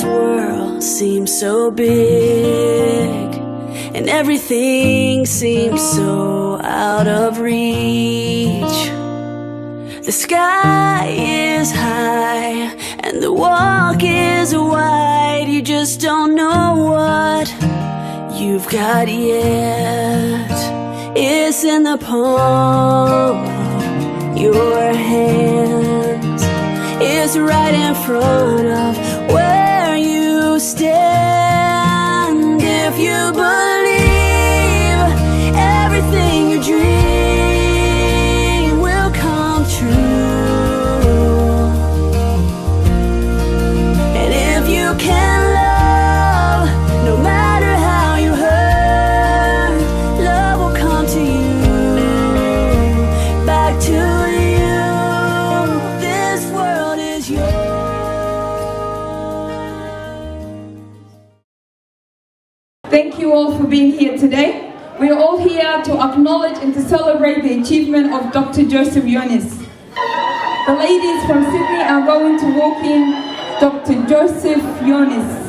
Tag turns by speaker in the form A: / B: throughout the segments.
A: This world seems so big, and everything seems so out of reach. The sky is high and the walk is wide. You just don't know what you've got yet. It's in the palm of your hands. It's right in front of where you stand. If you believe everything you dream will come true, and if you can love, no matter how you hurt, love will come to you, back to you. This world is yours.
B: Thank you all for being here today. We are all here to acknowledge and to celebrate the achievement of Dr. Joseph Yunis. The ladies from Sydney are going to walk in Dr. Joseph Yunis.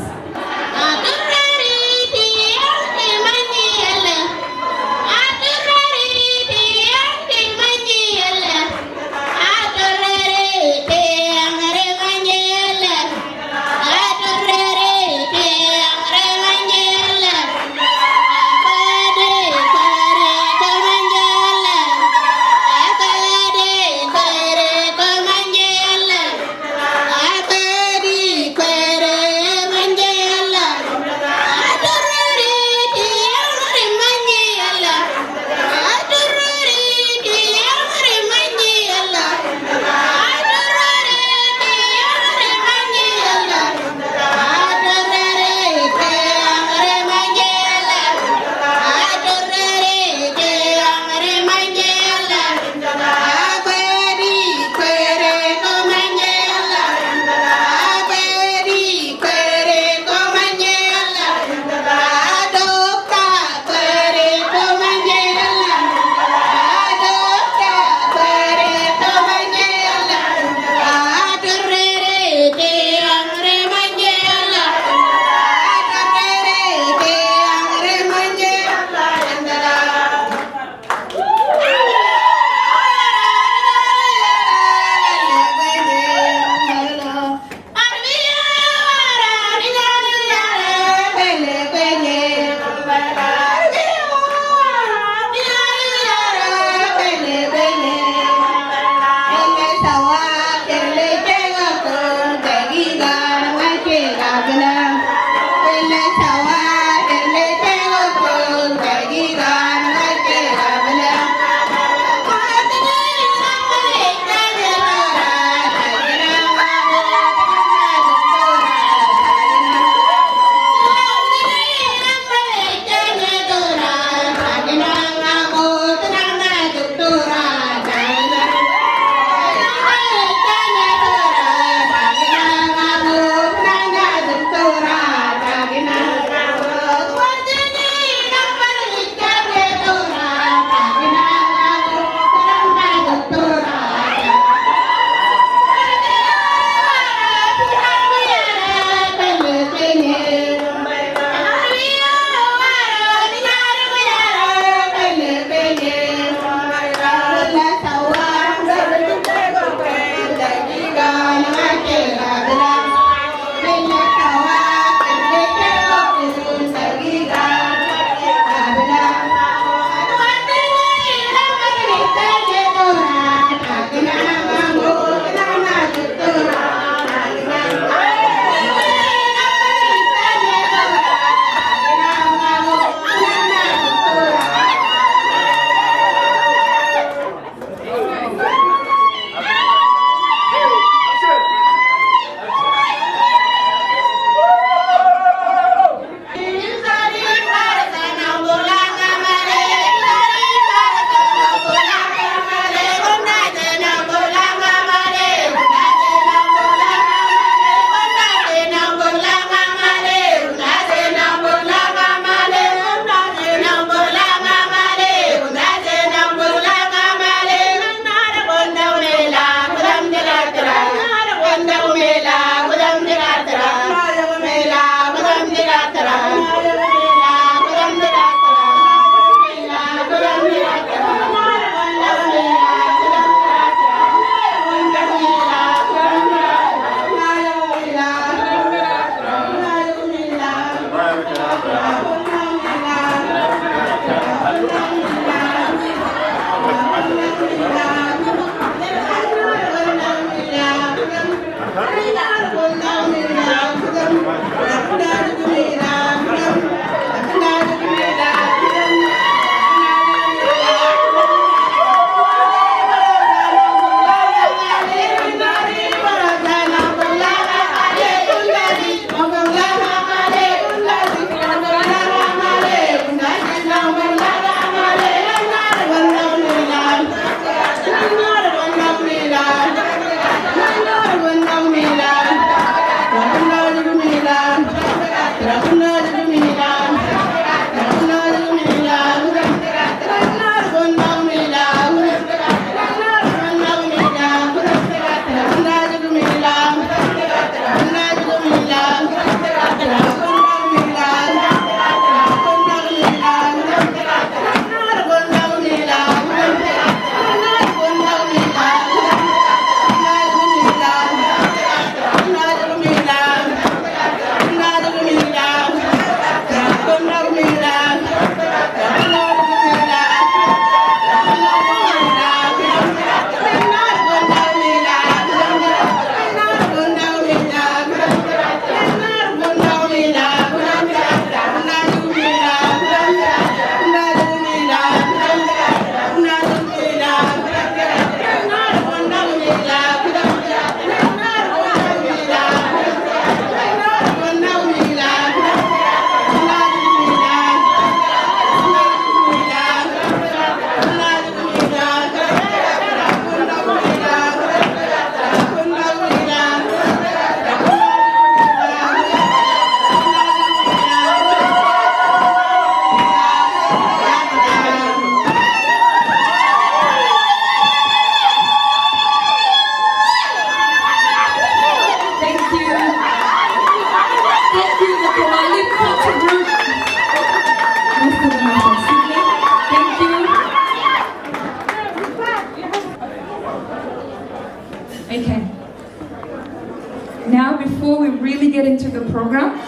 B: the program,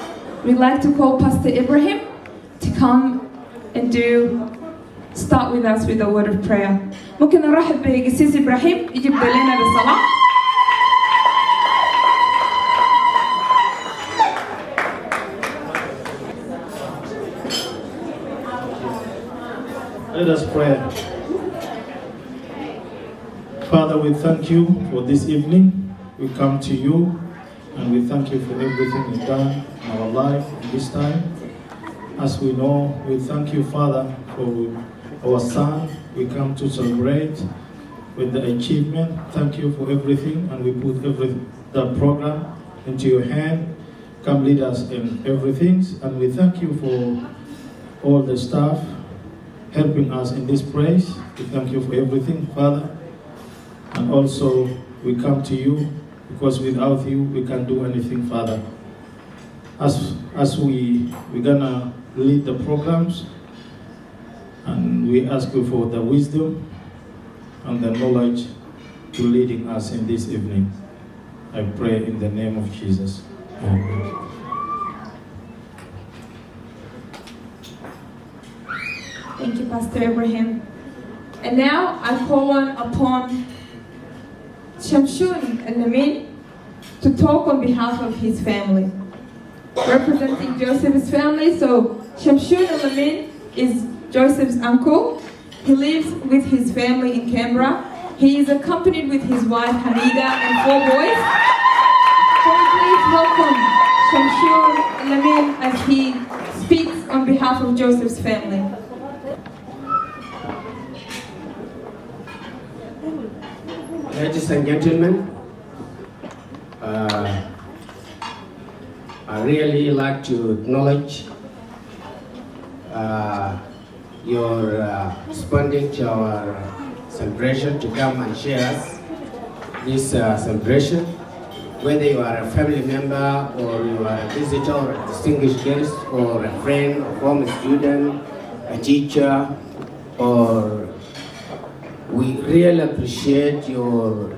B: we'd like to call Pastor Ibrahim to come and start with us with a word of prayer. ممكن نرحب بقسيس إبراهيم يجي يبدأ لنا بالصلاة.
C: Let us pray. Father, we thank you for this evening. We come to you and we thank you for everything you've done in our life this time. As we know, we thank you, Father, for our son. We come to celebrate with the achievement. Thank you for everything, and we put the program into your hand. Come lead us in everything, and we thank you for all the staff helping us in this praise. We thank you for everything, Father. And also, we come to you because without you, we can't do anything, Father. As we're gonna lead the programs, and we ask you for the wisdom and the knowledge to leading us in this evening. I pray in the name of Jesus. Amen.
B: Thank you, Pastor Ibrahim. And now I call upon Shamshun Al-Lamin to talk on behalf of his family, representing Joseph's family. So Shamshun Al-Lamin is Joseph's uncle. He lives with his family in Canberra. He is accompanied with his wife Hamida and 4 boys. So please welcome Shamshun Al-Lamin as he speaks on behalf of Joseph's family.
D: Ladies and gentlemen, I really like to acknowledge your responding to our celebration to come and share us this celebration. Whether you are a family member or you are a visitor or a distinguished guest or a friend or former student, a teacher, or we really appreciate your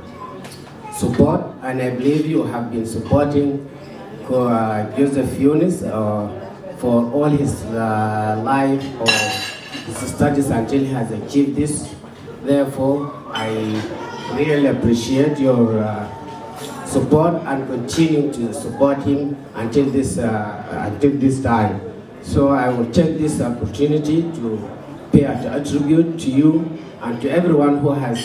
D: support, and I believe you have been supporting Joseph Yunis for all his life or his studies until he has achieved this. Therefore, I really appreciate your support and continue to support him until this time. So I will take this opportunity to pay a tribute to you and to everyone who has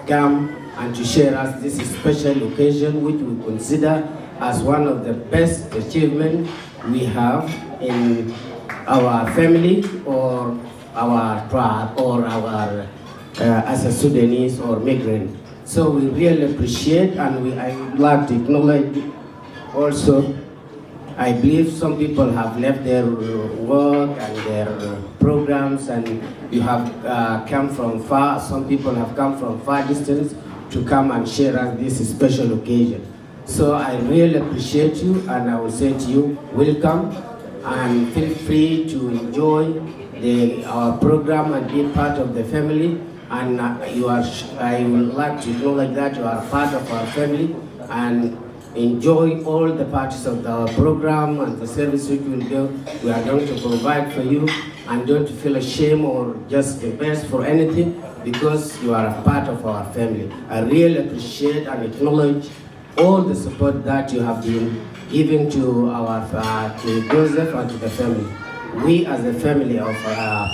D: come and to share us this special occasion, which we consider as one of the best achievements we have in our family or our tribe or our as a Sudanese or migrant. So we really appreciate, and I would like to acknowledge also. I believe some people have left their work and their programs, and you have come from far. Some people have come from far distance to come and share us this special occasion. So I really appreciate you, and I will say to you, welcome, and feel free to enjoy our program and be part of the family. And I would like to acknowledge that you are part of our family, and enjoy all the parts of the program and the service we are going to provide for you, and don't feel ashamed or just embarrassed for anything, because you are a part of our family. I really appreciate and acknowledge all the support that you have been giving to Joseph and to the family. We as a family of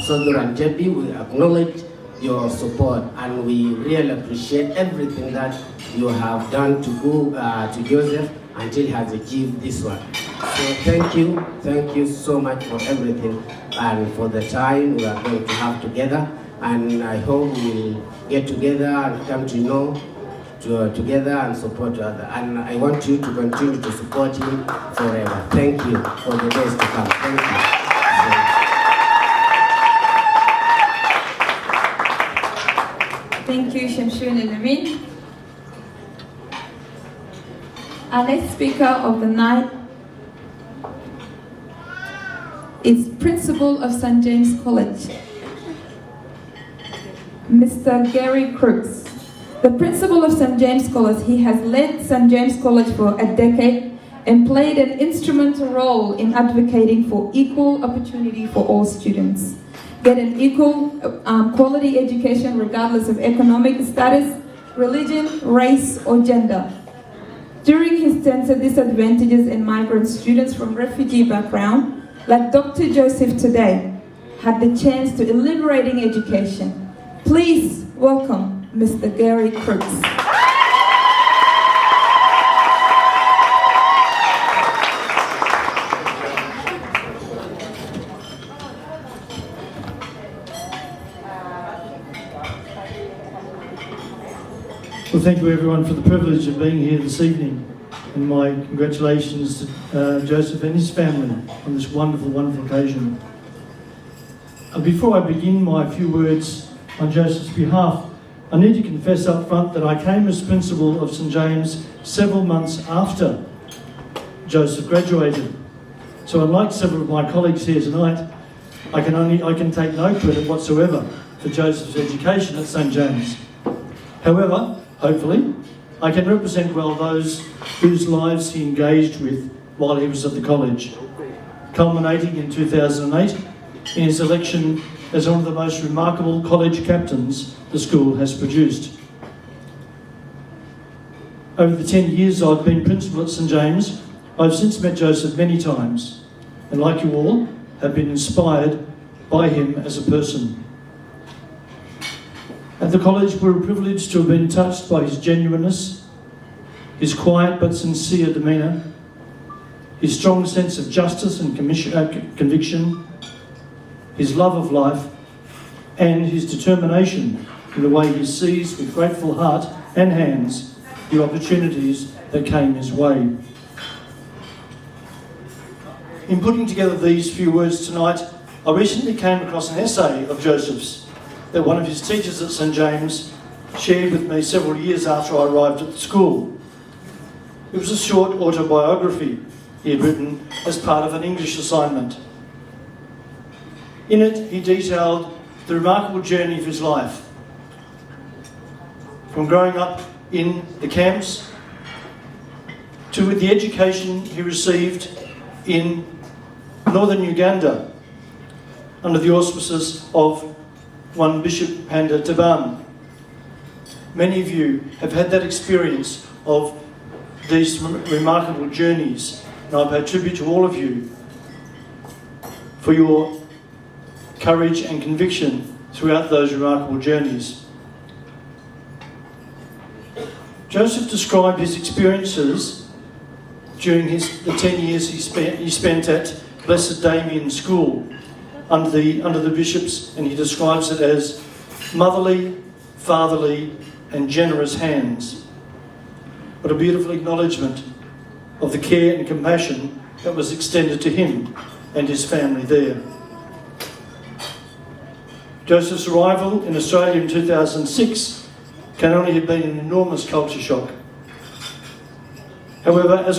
D: Sodor and Tepi, we acknowledge your support, and we really appreciate everything that you have done to go to Joseph until he has achieved this one. So thank you so much for everything and for the time we are going to have together, and I hope we'll get together and come to know together and support each other, and I want you to continue to support him forever. Thank you for the days to come. Thank you.
B: Thank you, Shamshun Al-Lamin. Our next speaker of the night is Principal of St. James College, Mr. Gary Crooks. The Principal of St. James College, he has led St. James College for a decade, and played an instrumental role in advocating for equal opportunity for all students. Get an equal quality education regardless of economic status, religion, race, or gender. During his tenure, disadvantages and migrant students from refugee background, like Dr. Joseph today, had the chance to a liberating education. Please welcome Mr. Gary Crooks.
C: Well, thank you everyone for the privilege of being here this evening, and my congratulations to Joseph and his family on this wonderful, wonderful occasion. Before I begin my few words on Joseph's behalf, I need to confess up front that I came as principal of St James several months after Joseph graduated. So unlike several of my colleagues here tonight, I can take no credit whatsoever for Joseph's education at St James. However, hopefully, I can represent well those whose lives he engaged with while he was at the college, culminating in 2008 in his election as one of the most remarkable college captains the school has produced. Over the 10 years I've been principal at St James, I've since met Joseph many times, and like you all, have been inspired by him as a person. At the college, we're privileged to have been touched by his genuineness, his quiet but sincere demeanour, his strong sense of justice and conviction, his love of life, and his determination in the way he sees with grateful heart and hands the opportunities that came his way. In putting together these few words tonight, I recently came across an essay of Joseph's that one of his teachers at St James shared with me several years after I arrived at the school. It was a short autobiography he had written as part of an English assignment. In it, he detailed the remarkable journey of his life, from growing up in the camps to the education he received in northern Uganda under the auspices of one Bishop Panda Taban. Many of you have had that experience of these remarkable journeys, and I pay tribute to all of you for your courage and conviction throughout those remarkable journeys. Joseph described his experiences during the 10 years he spent at Blessed Damien School under the bishops, and he describes it as motherly, fatherly, and generous hands. What a beautiful acknowledgement of the care and compassion that was extended to him and his family there. Joseph's arrival in Australia in 2006 can only have been an enormous culture shock. However, as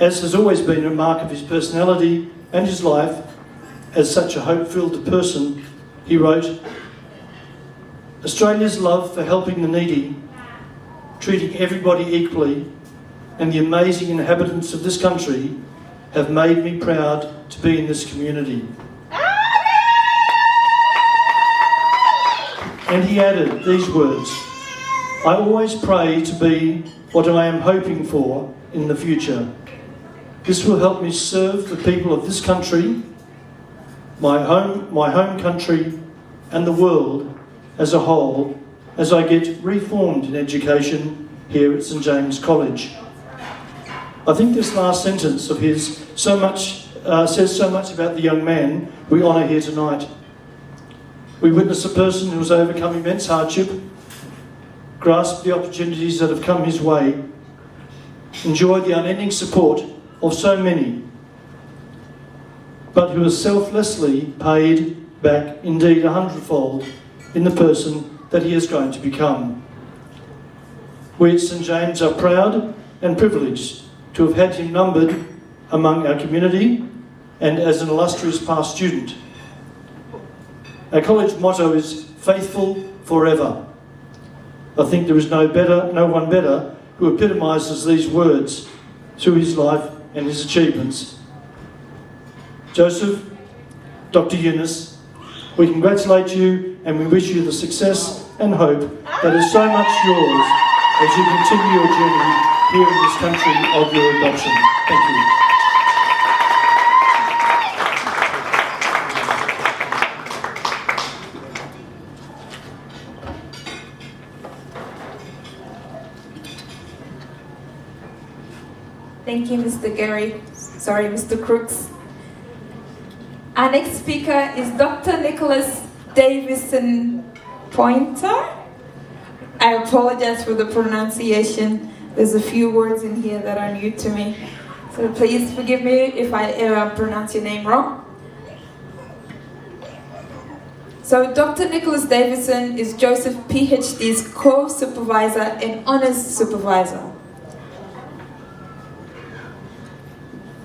C: has always been a mark of his personality and his life, as such a hope-filled person, he wrote, "Australia's love for helping the needy, treating everybody equally, and the amazing inhabitants of this country have made me proud to be in this community." And he added these words, "I always pray to be what I am hoping for in the future. This will help me serve the people of this country, my home country, and the world as a whole, as I get reformed in education here at St James College." I think this last sentence of his says so much about the young man we honour here tonight. We witness a person who has overcome immense hardship, grasped the opportunities that have come his way, enjoyed the unending support of so many, but who has selflessly paid back, indeed 100-fold, in the person that he is going to become. We at St James are proud and privileged to have had him numbered among our community and as an illustrious past student. Our college motto is "Faithful Forever." I think there is no one better who epitomises these words
E: through his life and his achievements. Joseph, Dr. Yunis, we congratulate you and we wish you the success and hope that is so much yours as you continue your journey here in this country of your adoption. Thank you.
B: Thank you, Mr. Crooks. Our next speaker is Dr. Nicholas Davison Pointer. I apologize for the pronunciation. There's a few words in here that are new to me. So please forgive me if I ever pronounce your name wrong. So Dr. Nicholas Davison is Joseph PhD's co-supervisor and honors supervisor.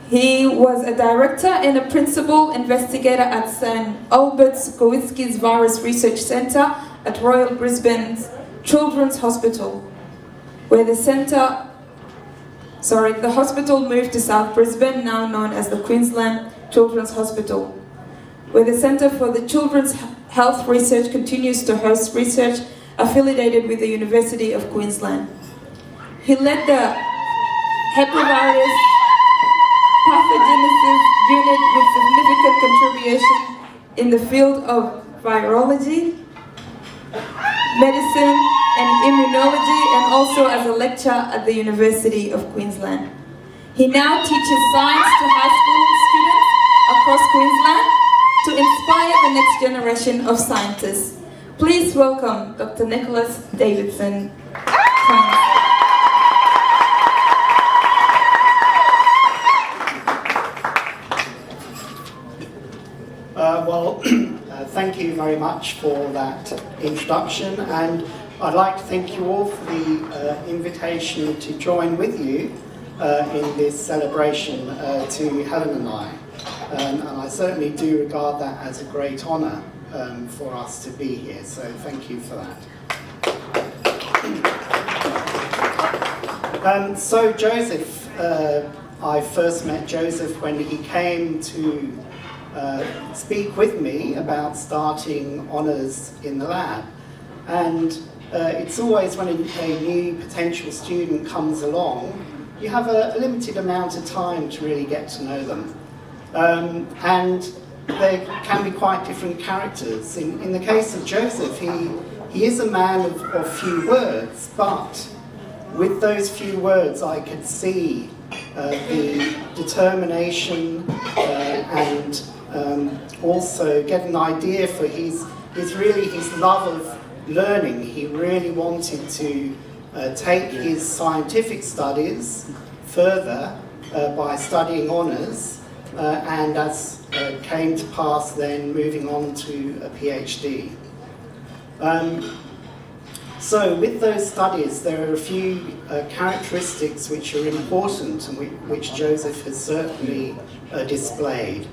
B: He was a director and a principal investigator at St. Albert's Kowitzki's Virus Research Centre at Royal Brisbane's Children's Hospital, where the hospital moved to South Brisbane, now known as the Queensland Children's Hospital, where the Centre for the Children's Health Research continues to host research affiliated with the University of Queensland. He led the Hepavirus pathogenesis unit with significant contribution in the field of virology, medicine, and immunology, and also as a lecturer at the University of Queensland. He now teaches science to high school students across Queensland to inspire the next generation of scientists. Please welcome Dr. Nicholas Davison.
F: Thank you very much for that introduction, and I'd like to thank you all for the invitation to join with you in this celebration to Helen and I. And I certainly do regard that as a great honour for us to be here, so thank you for that. So Joseph, I first met Joseph when he came to speak with me about starting honours in the lab. And it's always when a new potential student comes along, you have a limited amount of time to really get to know them. And they can be quite different characters. In the case of Joseph, he is a man of few words, but with those few words I could see the determination and also get an idea for his love of learning. He really wanted to take his scientific studies further by studying honours, and as came to pass then moving on to a PhD. So with those studies there are a few characteristics which are important and which Joseph has certainly displayed.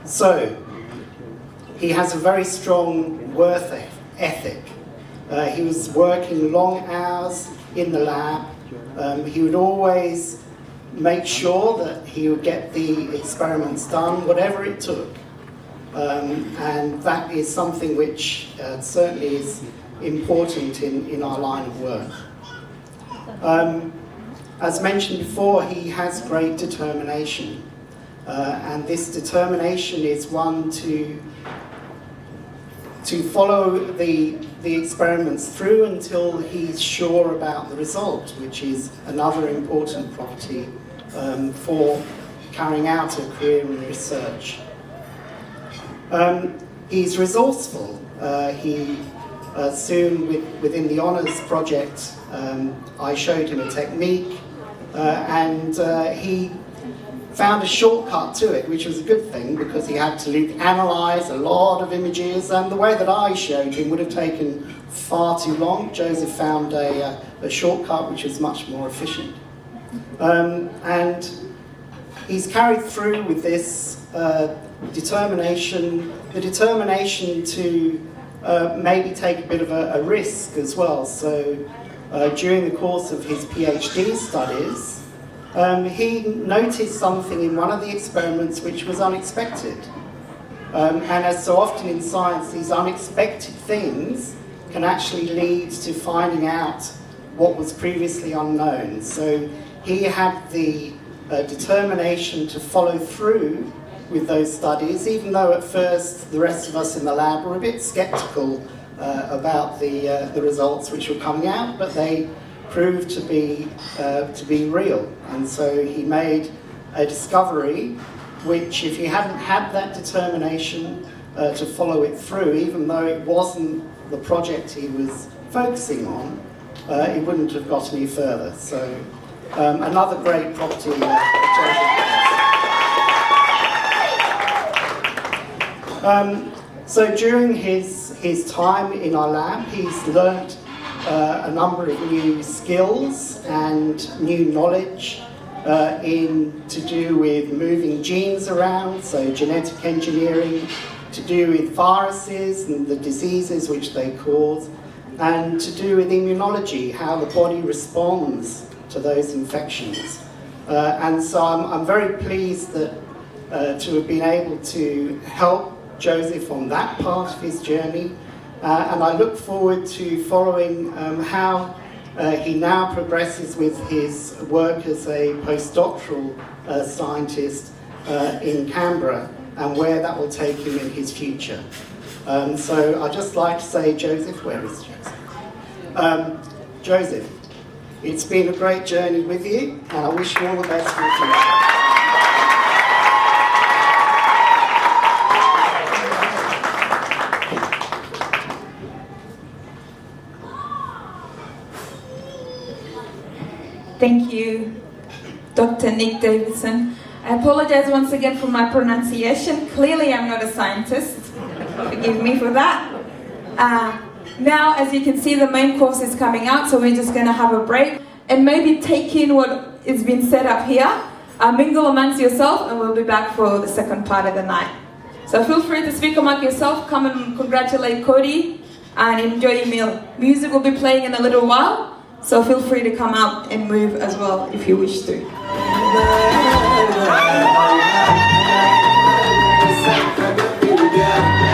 F: So he has a very strong work ethic. He was working long hours in the lab. He would always make sure that he would get the experiments done, whatever it took. And that is something which certainly is important in our line of work. As mentioned before, he has great determination. And this determination is one to follow the experiments through until he's sure about the result, which is another important property for carrying out a career in research. He's resourceful. He soon, within the honours project, I showed him a technique, and he found a shortcut to it, which was a good thing because he had to analyse a lot of images, and the way that I showed him would have taken far too long. Joseph found a shortcut which was much more efficient. And he's carried through with this determination, the determination to maybe take a bit of a risk as well. So during the course of his PhD studies, he noticed something in one of the experiments which was unexpected. And as so often in science, these unexpected things can actually lead to finding out what was previously unknown. So he had the determination to follow through with those studies, even though at first the rest of us in the lab were a bit skeptical about the results which were coming out, but they proved to be real. And so he made a discovery which, if he hadn't had that determination to follow it through, even though it wasn't the project he was focusing on, he wouldn't have got any further. So another great property of Joseph. So during his time in our lab, he's learnt a number of new skills and new knowledge to do with moving genes around, so genetic engineering, to do with viruses and the diseases which they cause, and to do with immunology, how the body responds to those infections. And so I'm very pleased that to have been able to help Joseph on that part of his journey, and I look forward to following how he now progresses with his work as a postdoctoral scientist in Canberra, and where that will take him in his future. So I'd just like to say, Joseph, where is Joseph? Joseph, it's been a great journey with you, and I wish you all the best for the future.
B: Thank you, Dr. Nick Davidson. I apologize once again for my pronunciation. Clearly I'm not a scientist. Forgive me for that. Now, as you can see, the main course is coming out, so we're just going to have a break and maybe take in what is being set up here. Mingle amongst yourself, and we'll be back for the second part of the night. So feel free to speak among yourself, come and congratulate Cody, and enjoy your meal. Music will be playing in a little while. So feel free to come out and move as well if you wish to.
A: Yeah.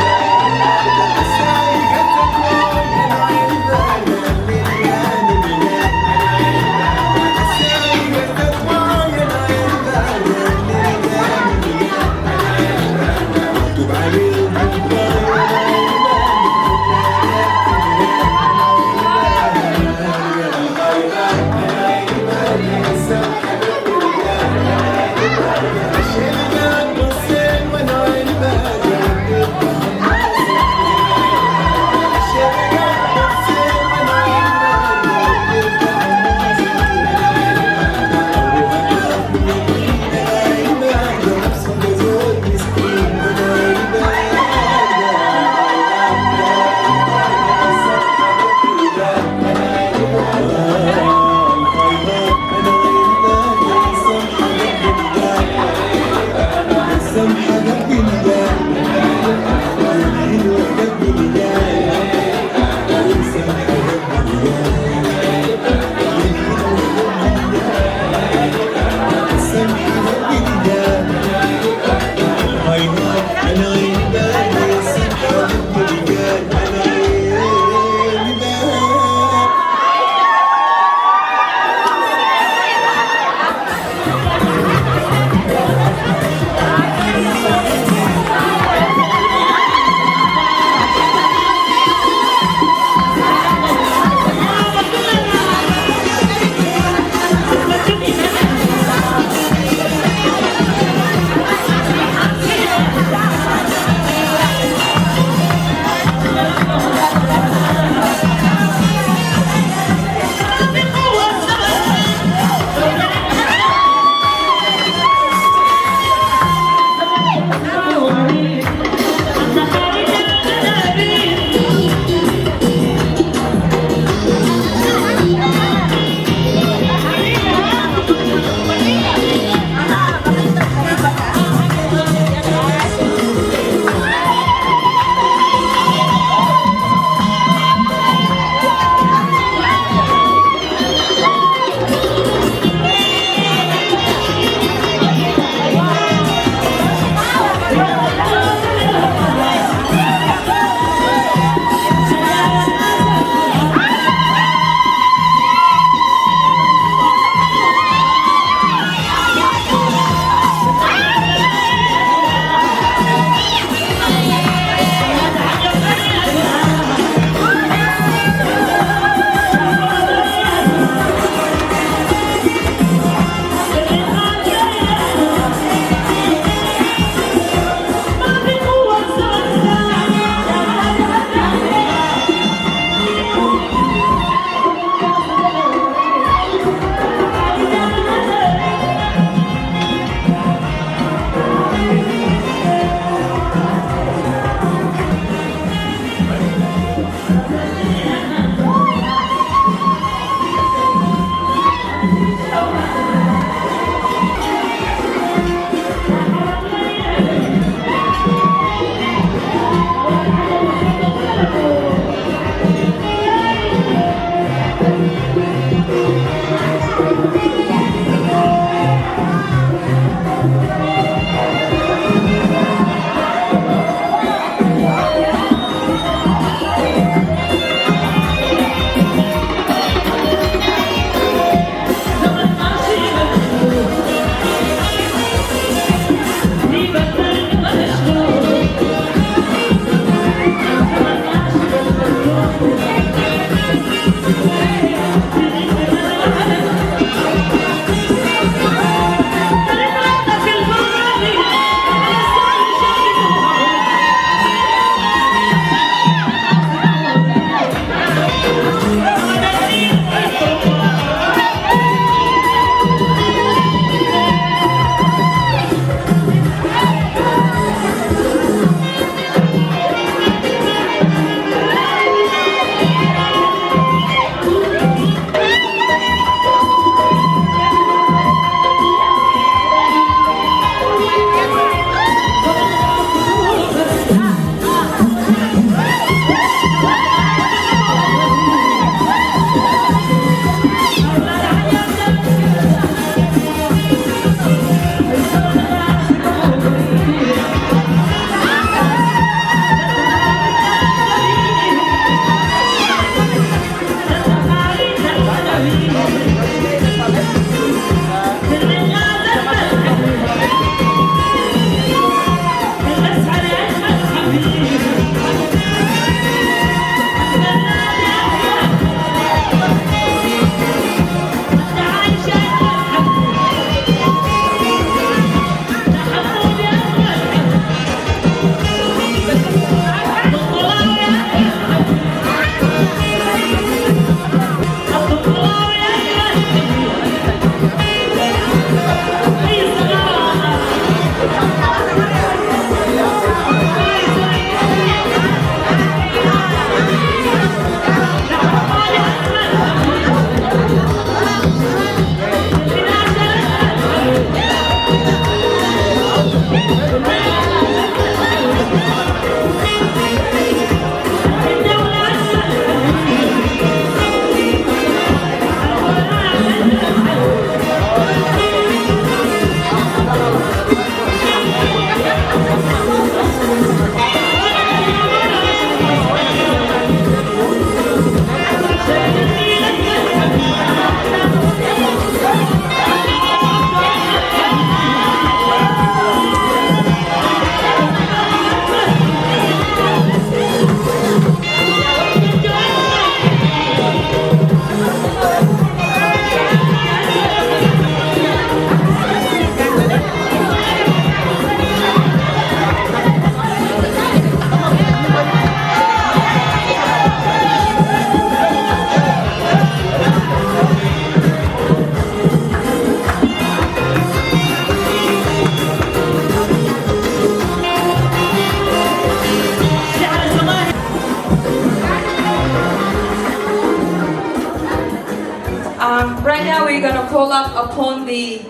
B: the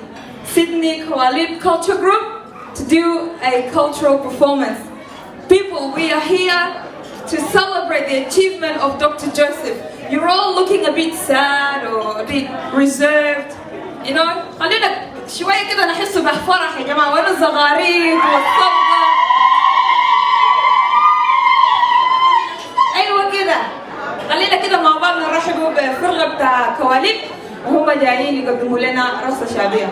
B: Sydney Koalip Culture Group to do a cultural performance. People, we are here to celebrate the achievement of Dr. Joseph. You're all looking a bit sad or a bit reserved, you know. خلينا شوية كده نحس بفرح يا جماعة وين الزغاريد والصبغة. أيوة كده. خلينا كده مع بعض نرحبوا بفرقة بتاع كواليب وهم جايين يقدموا لنا رقصة شعبية.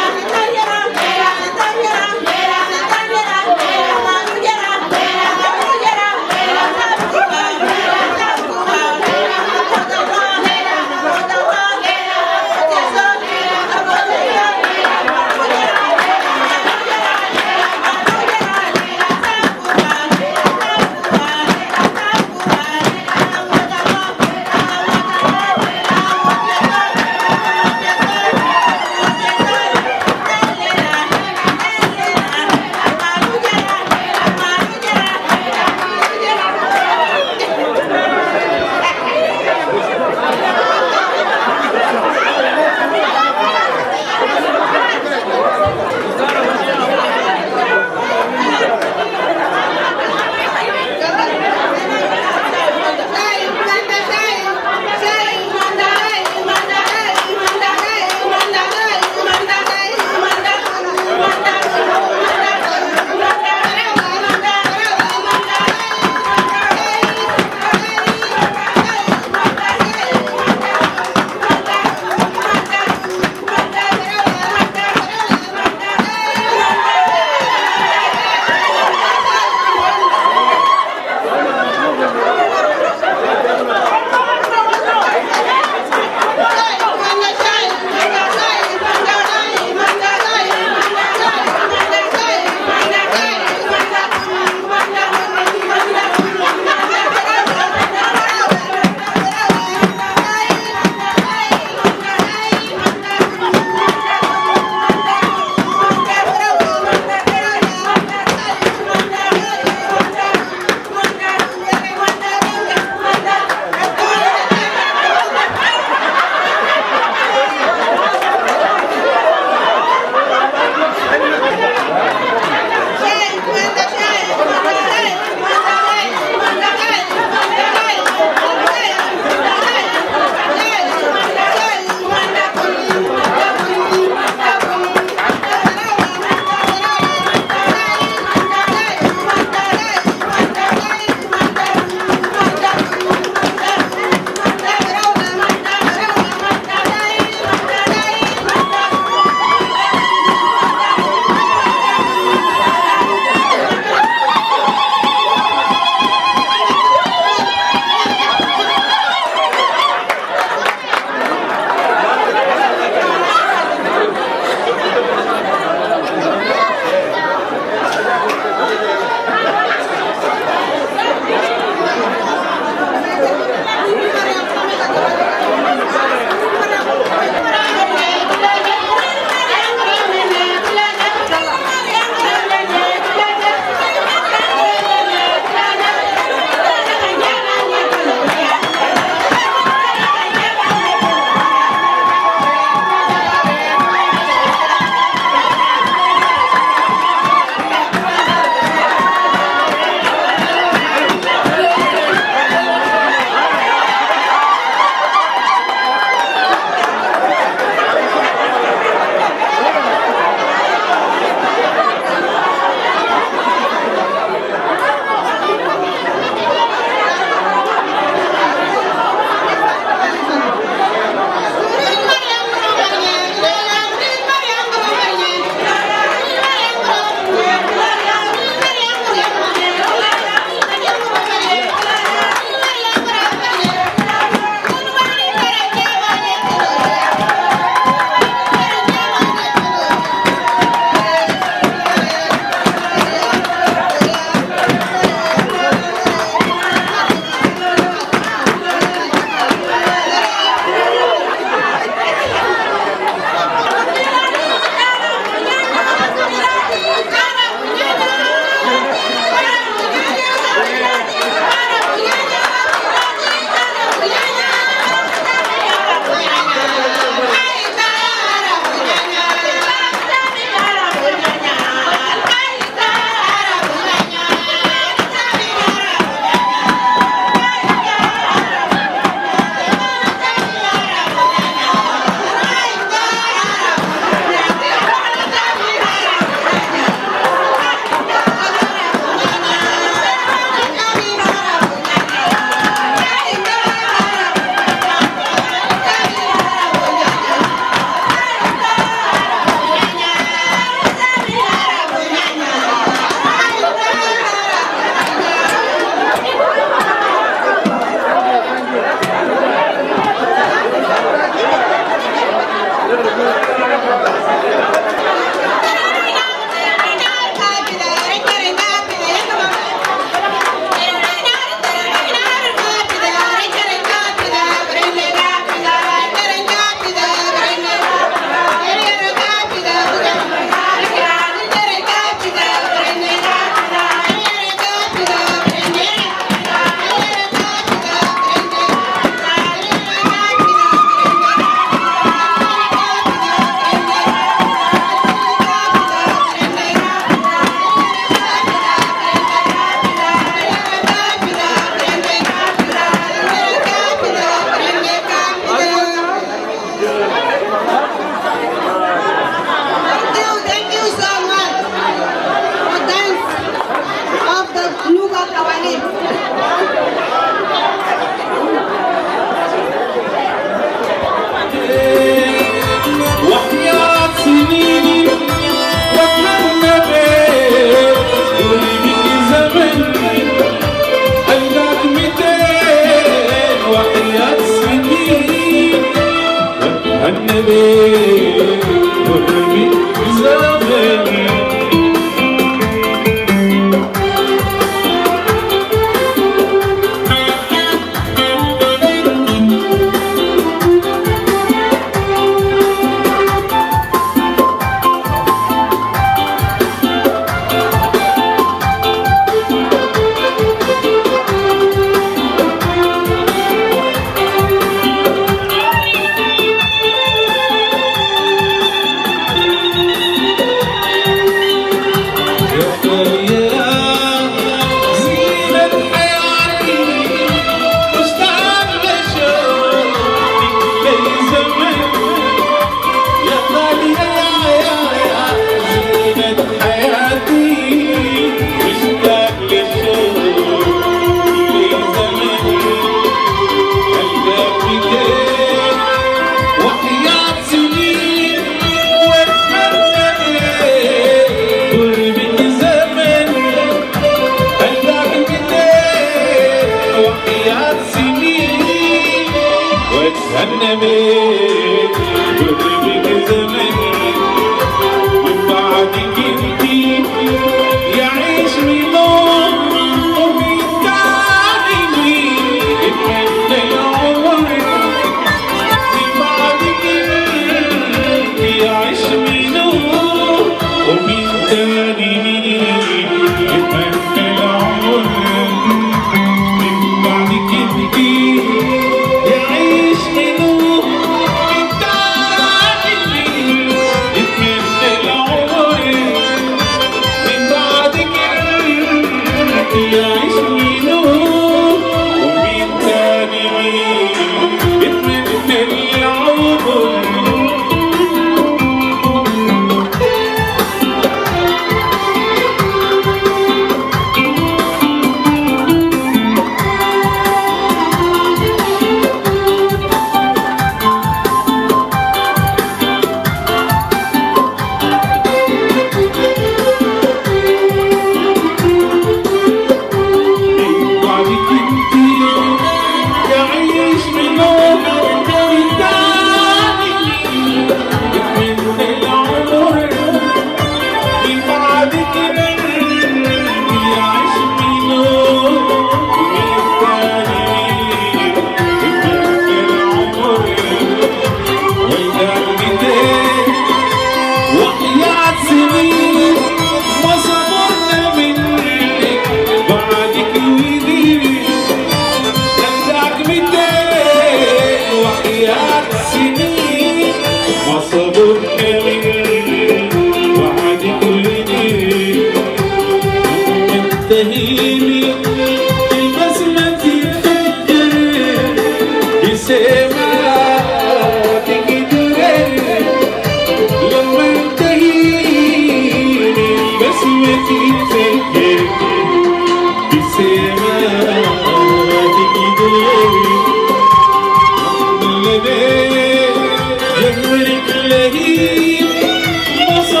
G: Masa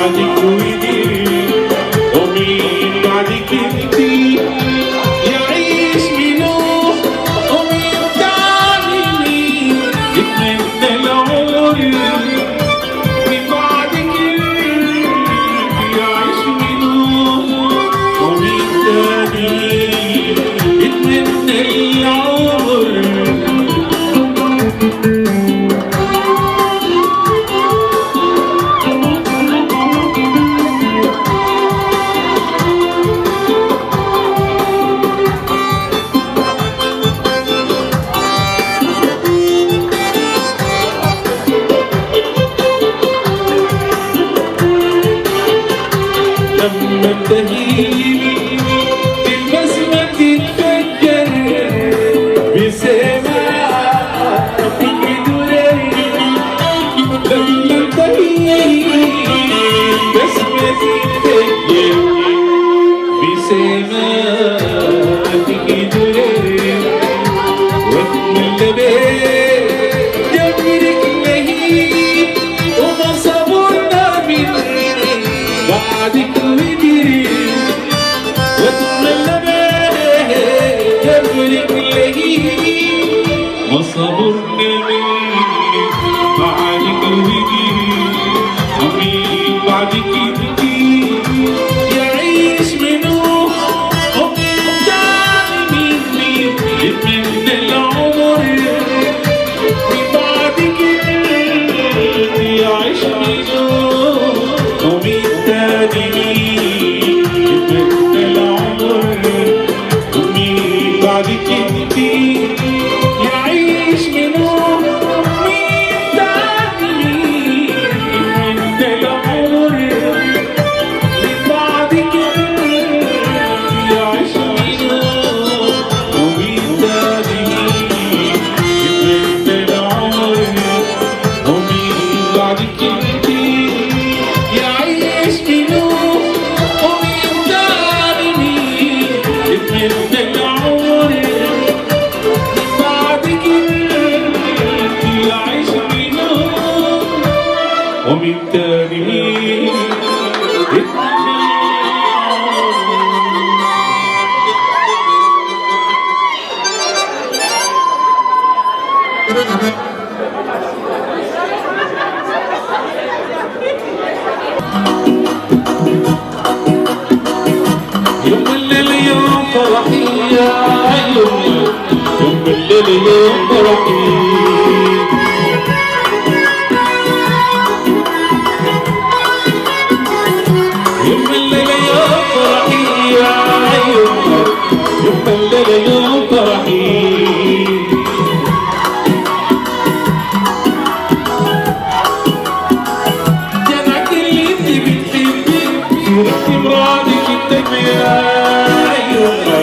G: بعدك ودي ومين بعدك انتي يعيش منوح ومين تاني مين يتمنى العمر من بعدك يعيش منوح ومين تاني يتمنى العمر لما تهيني البسمة تتفجر بسماء بجدري لما تهيني البسمة تتفجر بسماء بجدري واتملى بيت جمرك لهيب وما صبرنا مني بعدك ودري واتملى بيت جمرك لهيب ما صبرنا مني بعدك ودري ومين بعدك انتي يعيش منوح ومين تاني مين يتمنى العمر من بعدك انتي يعيش منوح ومين تاني مين يتمنى العمر ومين بعدك انتي يعيش منوح ومين تاني مين يتمنى العمر من بعدك انتي يعيش منوح ومين تاني مين يتمنى العمر ومين بعدك انتي يعيش منوح ومين تاني مين يتمنى العمر من بعدك انتي يعيش منوح ومين تاني مين يتمنى يوم الليل يوم فرحي يا عيوني يوم الليل يوم فرحي يوم الليل يوم فرحي يا عيوني يوم الليل يوم فرحي جناك اللي انت بتحبي صورة مرادك انت يا عيوني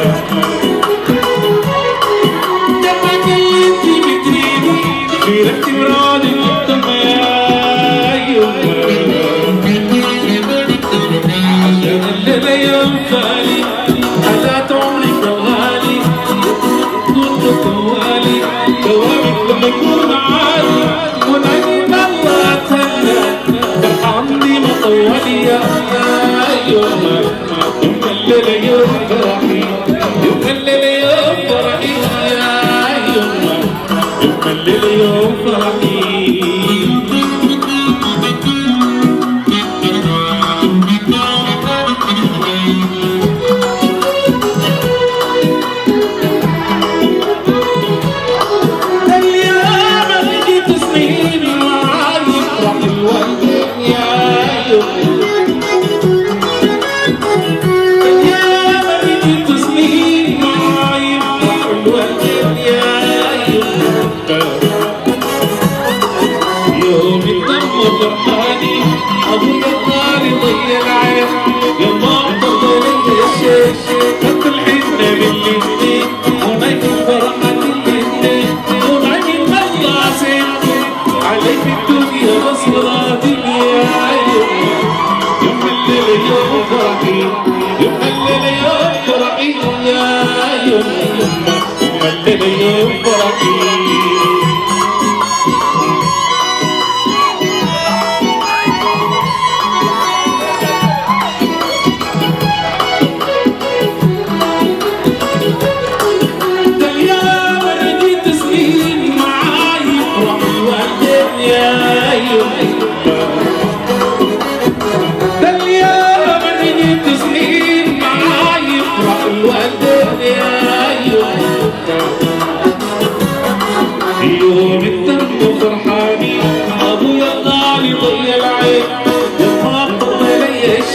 G: جناك اللي انت بتريدي صورة مرادك انت يا عيوني عشان الليلة يوم غالي حاجات عمرك غالي كنت طوالي دوامك لما يكون معالي ونعيم الله تهنى فرحاني مطولي يا يوم يوم الليلة يوم فرحي يوم الليلة يوم فرحي يا يوم يوم الليلة يوم فرحي اليوم اللي جيت سنيني معاي يفرح الوقت يا يوم اليوم اللي جيت سنيني معاي يفرح الوقت يا يوم يوم الدم فرحاني ابويا الغالي ضيع العين يا ما تفضل الشيء خدت الحنة بالاثنين ونعيم فرحة الاثنين ونعيم الله سيدي عليك الدنيا نصراتي يا يوم يوم الليل يوم فرحي يوم الليل يوم فرحي يا يوم يوم الليل يوم فرحي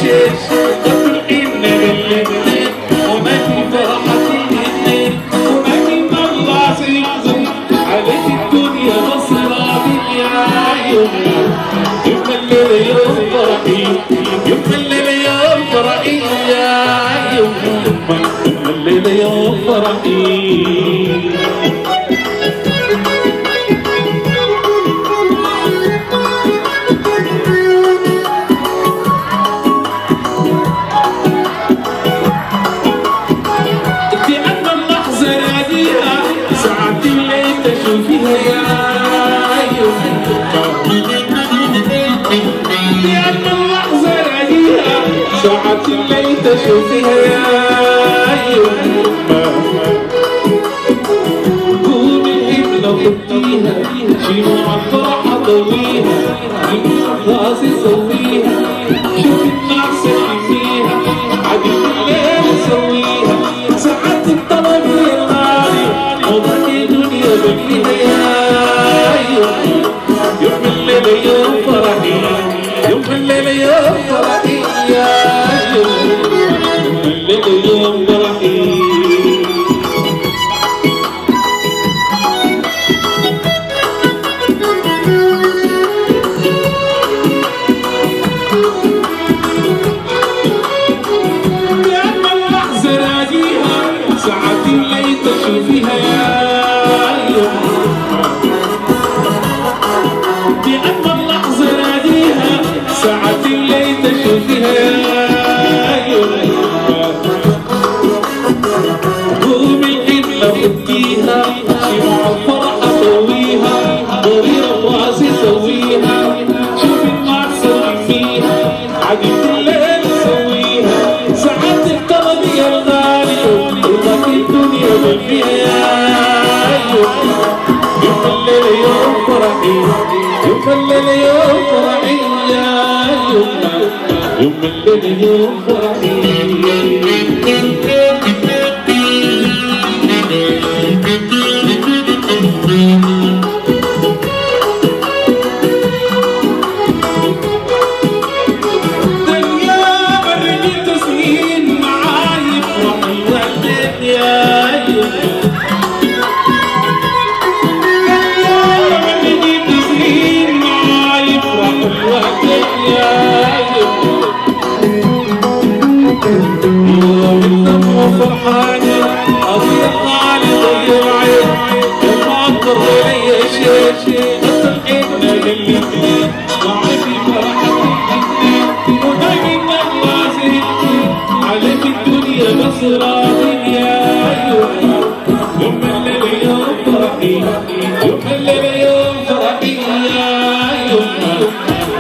G: شيش وتلقينا بالليل وما في فرحتي الاثنين وما في طلع سيحزن عليك الدنيا مصراني يا يما يما الليلة يوم فرحي يما الليلة يوم فرحي يا يما يما الليلة يوم فرحي ساعة الليل تشوفيها يا يما قولي الابنة خديها شيلوا عالفرحة ضويها راسي سويها شوفي الناس اللي فيها عدل الليل سويها ساعات الطلب يا الغالي وضعي دنيا بنيها يا يما يوم الليلة يوم فرحي يوم الليلة يوم فرحي يا يوم الليلة يوم فرحي يا أجمل لحظة راجيها ساعات الليل تشوفيها يا يوم دي أجمل لحظة راجيها ساعات الليل تشوفيها يا يوم قومي الحبلة خديها شمع الفرحة سويها ضريرة راسي سويها شوفي الناس اللي فيها عجب الليل سويها ساعات الطلب يا الغالي وما في الدنيا بفيها يا يوم يوم الليل يوم فرحي يوم الليل يوم فرحي يا يوم يوم الليل يوم فرحي فرحاني أضيع غالي ضيع عين ما أقدر لي شيء بس الحين للاثنين معي في فرحتي ودايما نوازي عليك الدنيا بس راضي يا يوم الليل يوم فرحي يوم الليل يوم فرحي يا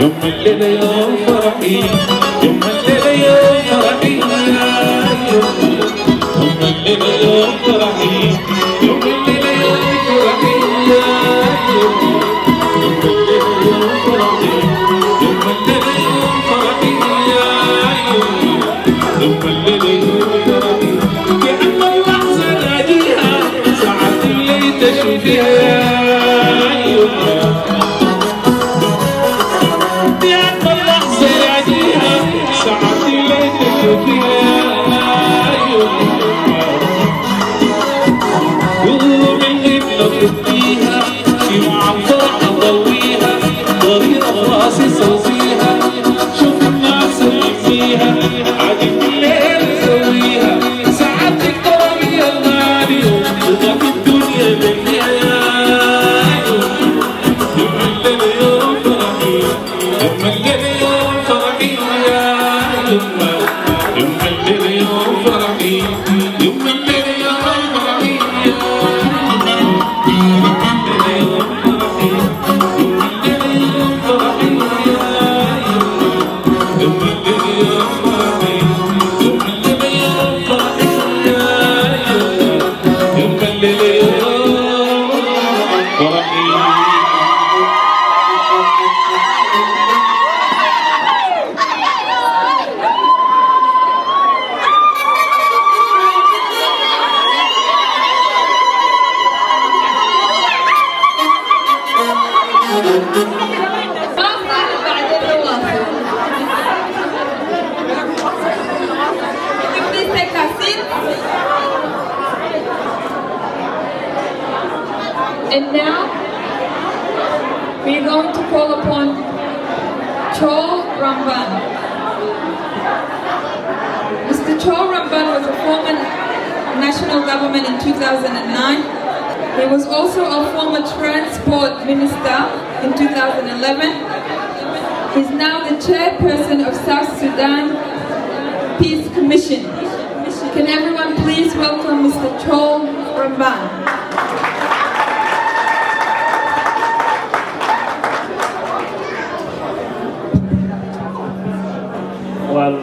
G: يوم الليل يوم فرحي يوم الليل يوم فرحي يا يوم الليل يوم فرحي يوم الليل يوم فرحي يا يوم الليل يوم فرحي يوم الليل يوم فرحي يا يوم الليل يوم فرحي كأجمل لحظة ناديها ساعة الليل تشوفيها يا يوم كأجمل لحظة ناديها ساعة الليل تشوفيها فيها شمع الفرحة ضويها ضريرة راسي سويها شوف الناس اللي فيها عجب الليل سويها ساعات الكرم يا الغالي وما في الدنيا منيها يا يوم الليل يوم فرحي يوم الليل يوم فرحي يا يوم الليل يوم فرحي يوم الليل يوم فرحي يا
B: And now, we're going to call upon Chol Ramban. Mr. Chol Ramban was a former national government in 2009. He was also a former transport minister in 2011. He's now the chairperson of South Sudan Peace Commission. Can everyone please welcome Mr. Chol Ramban?
G: Well,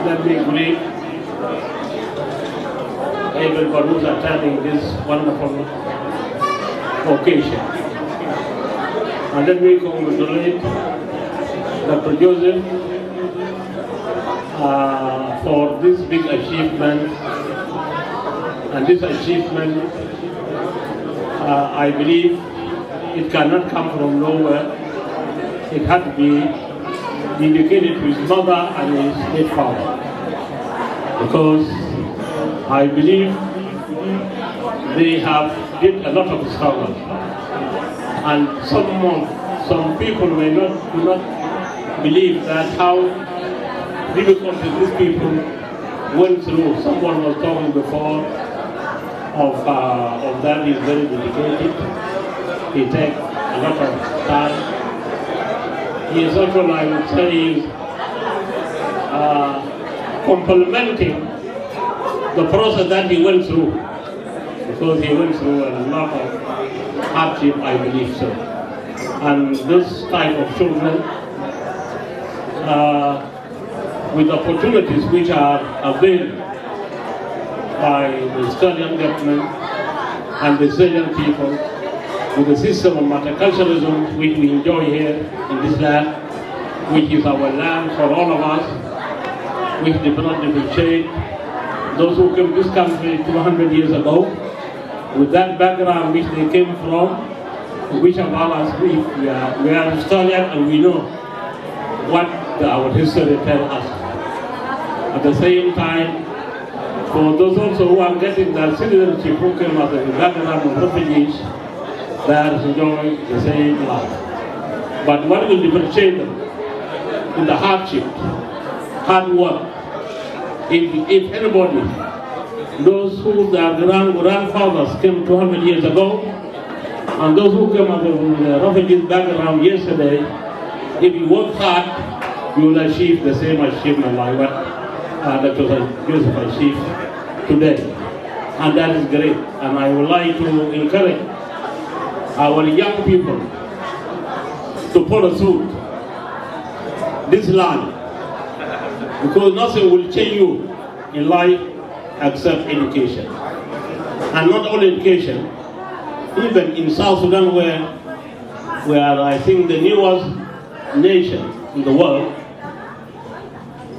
G: let me greet everyone who's attending this wonderful occasion. And let me congratulate Dr. Joseph for this big achievement. And this achievement, I believe, it cannot come from nowhere. It had to be dedicated to his mother and his late father. Because I believe they have did a lot of struggle. And some people may not believe that how difficult these people went through. Someone was talking before of that. He's very dedicated. He takes a lot of time. He is also, I would say, complementing the process that he went through, because he went through a lot of hardship, I believe so. And this type of children, with opportunities which are availed by the Australian government and the Australian people, with the system of multiculturalism which we enjoy here in this land, which is our land for all of us, which did not differentiate those who came to this country 200 years ago, with that background which they came from, which of us we are Australian and we know what our history tells us. At the same time, for those also who are getting their citizenship who came as a background of refugees, they are enjoying the same life. But what will differentiate them in the hardship, hard work? If anybody, those who their grandfathers came 200 years ago, and those who came as a refugees background yesterday, if you work hard, you will achieve the same achievement like what Dr. Joseph achieved today. And that is great. And I would like to encourage our young people to follow suit this land, because nothing will change you in life except education. And not only education, even in South Sudan where I think the newest nation in the world,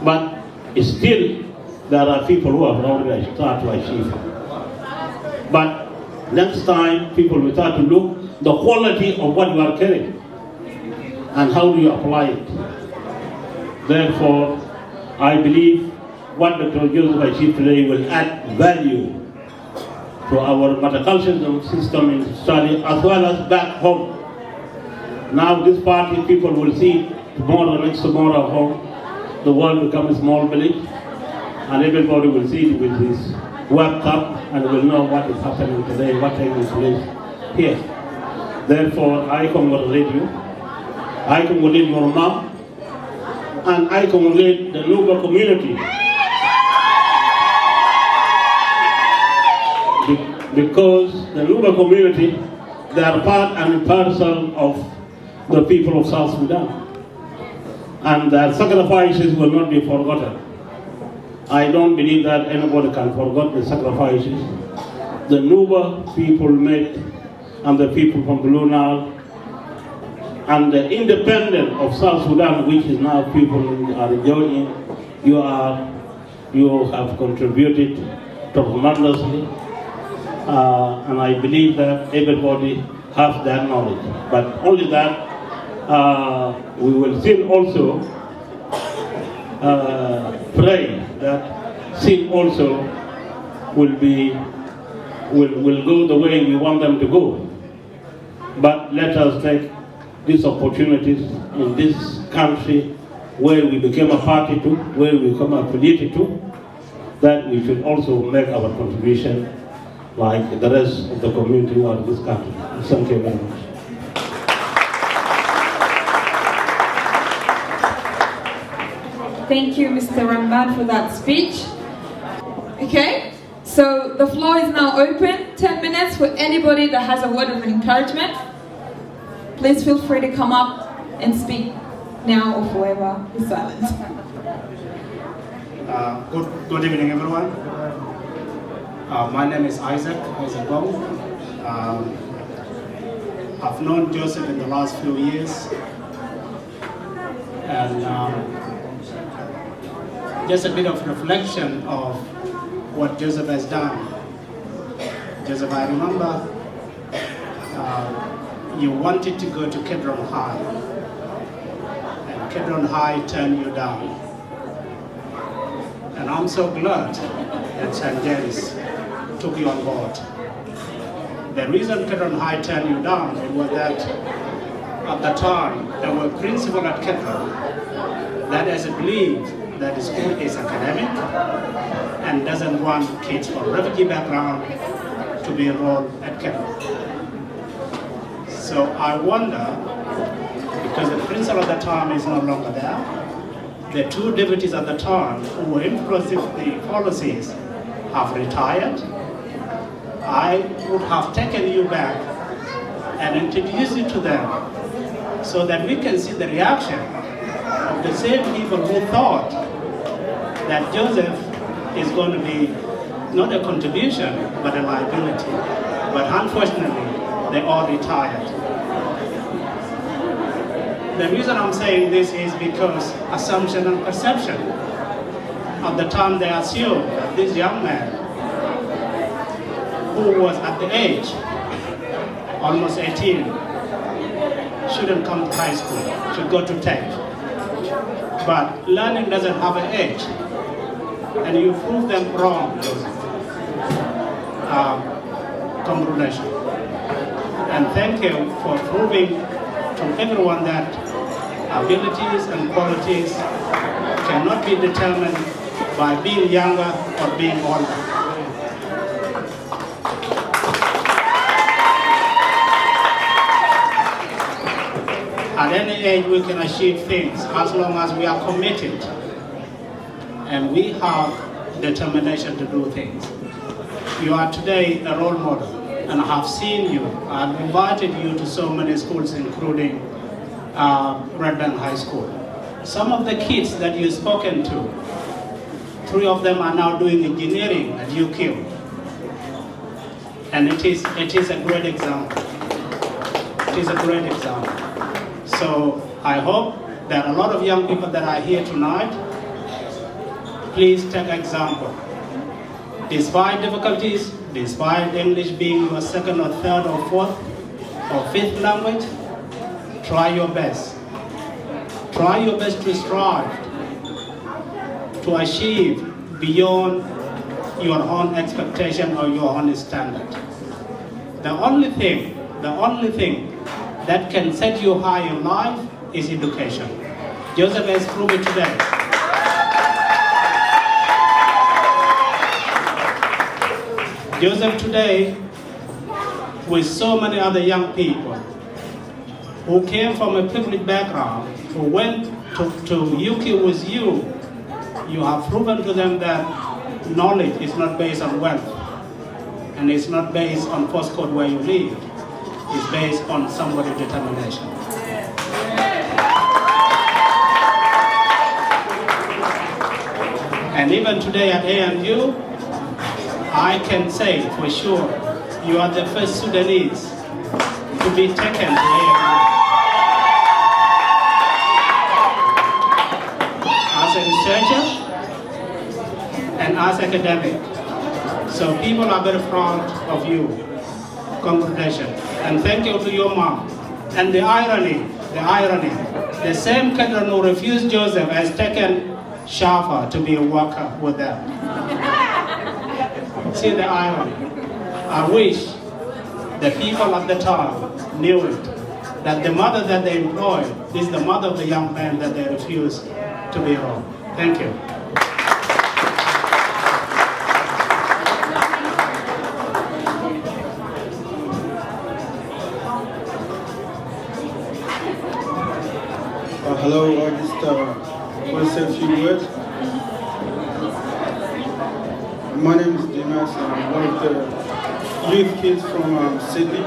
G: but still there are people who have already started to achieve. But next time people will start to look the quality of what you are carrying and how do you apply it. Therefore, I believe what Dr. Joseph achieved today will add value to our multicultural system in Australia as well as back home. Now this party people will see tomorrow, next tomorrow at home, the world becomes a small village, and everybody will see it with this World Cup and will know what is happening today, what taking place here. Therefore, I congratulate you. I congratulate your mom, and I congratulate the Nuba community. Because the Nuba community, they are part and parcel of the people of South Sudan. And their sacrifices will not be forgotten. I don't believe that anybody can forget the sacrifices the Nuba people made, and the people from Blue Nile, and the independence of South Sudan, which is now people are enjoying. You have contributed tremendously, and I believe that everybody has that knowledge. But only that, we will still also pray that sin also will be will go the way we want them to go. But let us take these opportunities in this country where we became a party to, where we become affiliated to, that we should also make our contribution like the rest of the community who are in this country. Thank you very much.
B: Thank you, Mr. Ramban, for that speech. Okay, so the floor is now open. 10 minutes for anybody that has a word of encouragement. Please feel free to come up and speak now or forever be silent.
H: Good evening, everyone. My name is Isaac Bong. I've known Joseph in the last few years, and just a bit of reflection of what Joseph has done. Joseph, I remember you wanted to go to Kedron High, and Kedron High turned you down. And I'm so glad that St. James took you on board. The reason Kedron High turned you down was that at the time there were principals at Kedron that has believed that the school is academic and doesn't want kids from refugee background to be enrolled at Kedron. So I wonder, because the principal at the time is no longer there, the two deputies at the time who were influencing the policies have retired. I would have taken you back and introduced you to them so that we can see the reaction of the same people who thought that Joseph is going to be not a contribution but a liability. But unfortunately, they all retired. The reason I'm saying this is because assumption and perception. At the time they assumed that this young man, who was at the age, almost 18, shouldn't come to high school, should go to tech. But learning doesn't have an age, and you prove them wrong, Joseph. Congratulations. And thank you for proving to everyone that abilities and qualities cannot be determined by being younger or being older. At any age we can achieve things as long as we are committed and we have determination to do things. You are today a role model, and I have seen you. I've invited you to so many schools, including Red Bank High School. Some of the kids that you've spoken to, 3 of them are now doing engineering at UQ. And it is a great example. It is a great example. So I hope that a lot of young people that are here tonight, please take example. Despite difficulties, despite English being your second or third or fourth or fifth language, try your best. Try your best to strive to achieve beyond your own expectation or your own standard. The only thing that can set you high in life is education. Joseph has proved it today. Joseph today, with so many other young people who came from a privileged background, who went to UK with you, you have proven to them that knowledge is not based on wealth, and it's not based on postcode where you live. It's based on somebody's determination. And even today at AMU, I can say for sure, you are the first Sudanese to be taken to AMU. As a researcher and as academic. So people are very proud of you. Congratulations. And thank you to your mom. And the irony, the same Kedron who refused Joseph has taken Shafa to be a worker with them. See the irony. I wish the people at the time knew it, that the mother that they employed is the mother of the young man that they refused to be home. Thank you.
I: Hello, I just want to say a few words. My name is Yunis, I'm one of the youth kids from Sydney,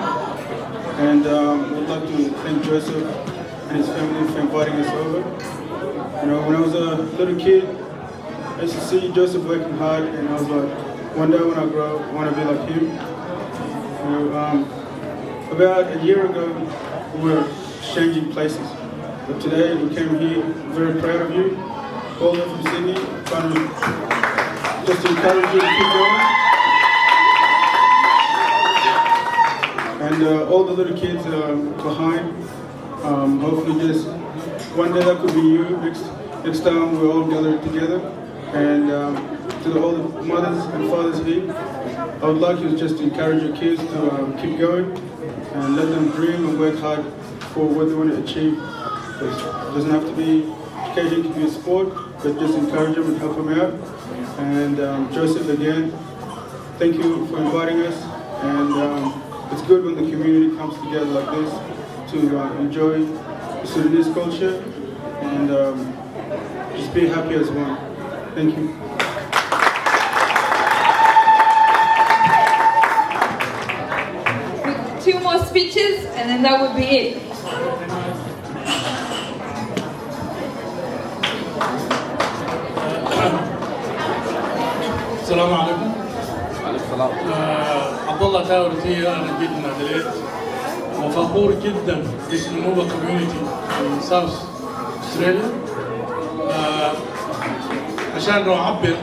I: and we'd like to thank Joseph and his family for inviting us over. You know, when I was a little kid, I used to see Joseph working hard, and I was like, one day when I grow up, I want to be like him. You know, about a year ago, we were exchanging places. But today we came here, very proud of you, all the way from Sydney, trying to just encourage you to keep going. And all the little kids behind, hopefully just one day that could be you. Next time we're all gathered together. And to all the mothers and fathers here, I would like you to just encourage your kids to keep going and let them dream and work hard for what they want to achieve. It doesn't have to be education, it can be a sport, but just encourage them and help them out. And Joseph, again, thank you for inviting us. And it's good when the community comes together like this to enjoy the Sudanese culture and just be happy as one. Thank you.
B: Two more speeches and then that would be it.
J: السلام عليكم. عبد الله تاورتي، انا جيت من ادليد وفخور جدا باسم نوبا كوميونتي في ساوث استراليا عشان نعبر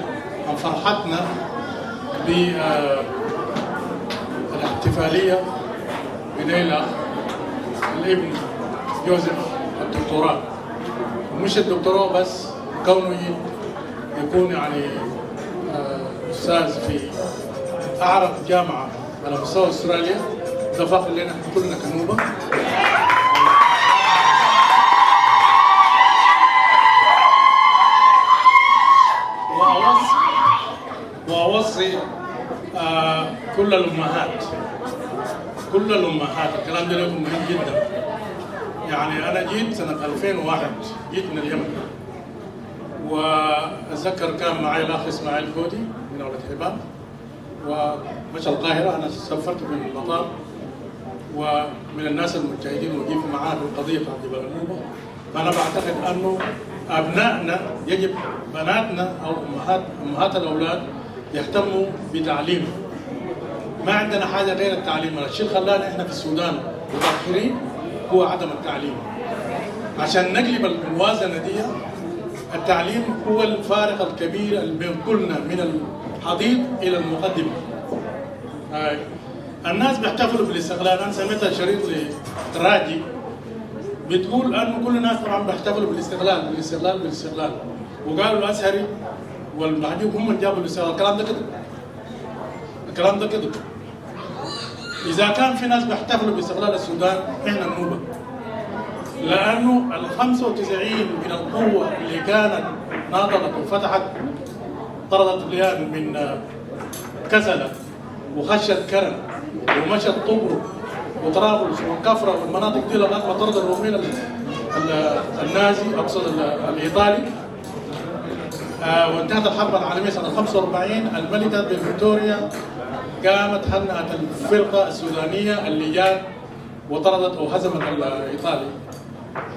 J: عن فرحتنا بالاحتفاليه بنيل الابن جوزيف الدكتوراه، ومش الدكتوراه بس، كونه يكون يعني أستاذ في أعرق جامعة على مستوى أستراليا، ده فخر لنا كلنا كنوبة. وأوصي كل الأمهات الكلام ده لكم مهم جدا. يعني أنا جيت سنة 2001، جيت من اليمن، وأتذكر كان معي الأخ إسماعيل كودي من أولاد حبان، ومشى القاهرة. أنا سافرت من المطار، ومن الناس المجتهدين وقفوا معاه في القضية بتاعت جبل النوبة. فأنا بعتقد أنه أبنائنا يجب بناتنا أو أمهات الأولاد يهتموا بتعليم. ما عندنا حاجة غير التعليم. الشيء اللي خلانا إحنا في السودان متأخرين هو عدم التعليم. عشان نقلب الموازنة دي، التعليم هو الفارق الكبير اللي بينقلنا من الحضيض إلى المقدمة. الناس بيحتفلوا بالاستقلال. أنا سمعت شريط لتراجي بتقول أنه كل الناس طبعا بيحتفلوا بالاستقلال، وقالوا الأزهري والمهدي هم اللي جابوا الاستقلال. الكلام ده كده. إذا كان في ناس بيحتفلوا باستقلال السودان، إحنا النوبة، لأنه ال 95 من القوة اللي كانت ناضلت وفتحت، طردت اليان من كسلة وخشت كرم ومشت طبرق وطرابلس والكفرة والمناطق دي لغاية ما طرد الرومين النازي، أقصد الإيطالي. وانتهت الحرب العالمية سنة 45. الملكة فيكتوريا قامت هنأت الفرقة السودانية اللي جات وطردت أو هزمت الإيطالي،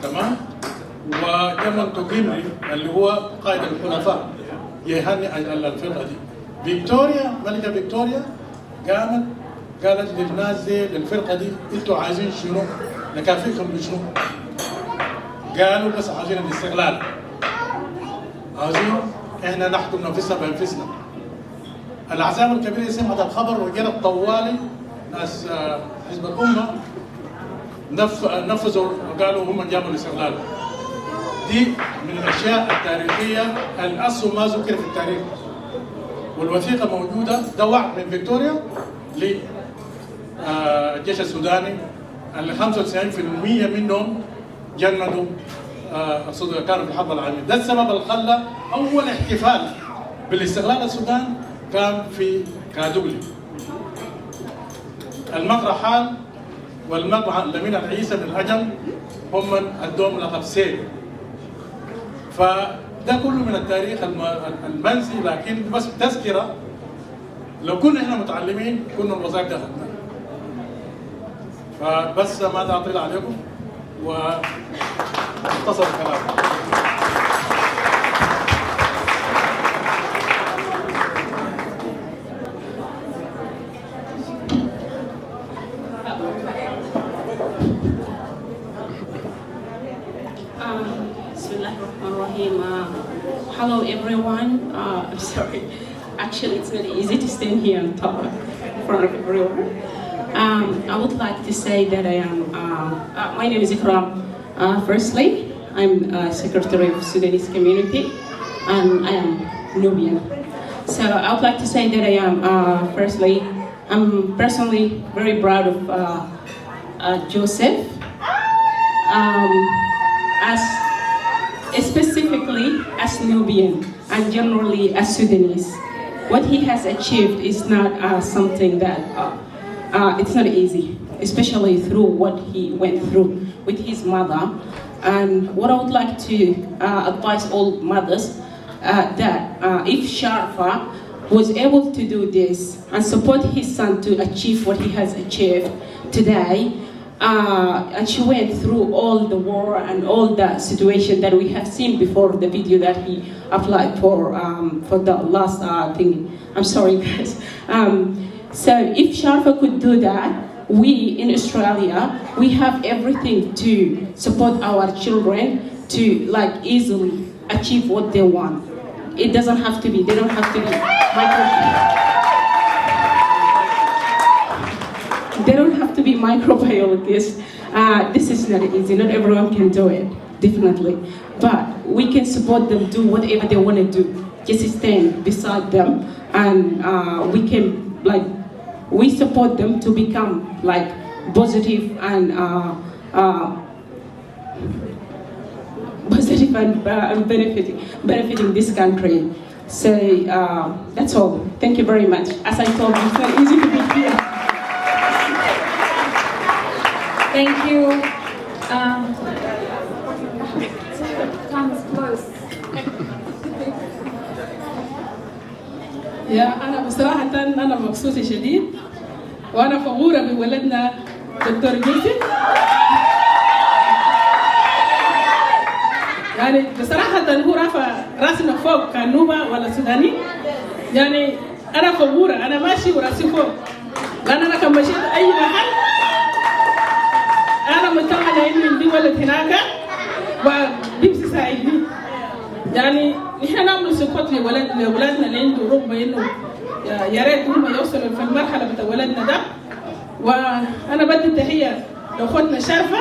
J: تمام؟ وكمان تقيمري اللي هو قائد الحلفاء يهنئ الفرقة دي. فيكتوريا، ملكة فيكتوريا قامت قالت للناس دي، للفرقة دي، انتوا عايزين شنو؟ نكافئكم بشنو؟ قالوا بس عايزين الاستقلال، عايزين احنا نحكم نفسنا بانفسنا. الاحزاب الكبيره سمعت الخبر وجرت طوالي ناس حزب الامه نفذوا وقالوا هم جابوا الاستقلال. دي من الاشياء التاريخيه اللي اصلا ما ذكر في التاريخ، والوثيقه موجوده. ده وعد من فيكتوريا للجيش السوداني اللي 95% منهم جندوا كانوا في الحرب العالمية. ده السبب اللي خلى أول احتفال بالاستقلال السودان كان في كادوغلي. المقرى حال والمقرى لمين العيسى بن الأجل هم من ادوهم لقب سيف. فده كله من التاريخ المنسي، لكن بس تذكره لو كنا احنا متعلمين كنا الوظائف دي اخذناها. فبس ما اطيل عليكم واختصر الكلام.
K: Hello everyone. I'm sorry. Actually, it's not easy to stand here and talk in front of everyone. I would like to say that I am. My name is Ikram. Firstly, I'm Secretary of Sudanese Community, and I am Nubian. So I would like to say that I am. Firstly, I'm personally very proud of Joseph. Specifically as Nubian and generally as Sudanese. What he has achieved is not something that, it's not easy, especially through what he went through with his mother. And what I would like to advise all mothers, that if Sharfa was able to do this and support his son to achieve what he has achieved today, and she went through all the war and all the situation that we have seen before the video that he applied for the last thing. I'm sorry, guys. So if Sharfa could do that, we in Australia, we have everything to support our children to easily achieve what they want. It doesn't have to be, they don't have to be They don't have to be microbiologists. This is not easy. Not everyone can do it, definitely. But we can support them, do whatever they want to do. Just stand beside them, and we support them to become positive and benefiting this country. So that's all. Thank you very much. As I told you, it's not easy to be here.
B: Thank you. Comes close.
L: أنا بصراحة أنا مبسوطة شديد وأنا فخورة بولدنا دكتور يوسف. يعني بصراحة هو رافع راسنا فوق كنوبة ولا سوداني. يعني أنا فخورة، أنا ماشي وراسي فوق، لأن أنا كان مشيت أي محل أنا متمنى إني عندي ولد هناك وبيمشي يساعدني. يعني نحن نعمل سبورت لأولادنا اللي عنده رغبة إنه يا ريت هم يوصلوا في المرحلة بتاع ولدنا ده. وأنا بدي التحية لأخوتنا شرفة.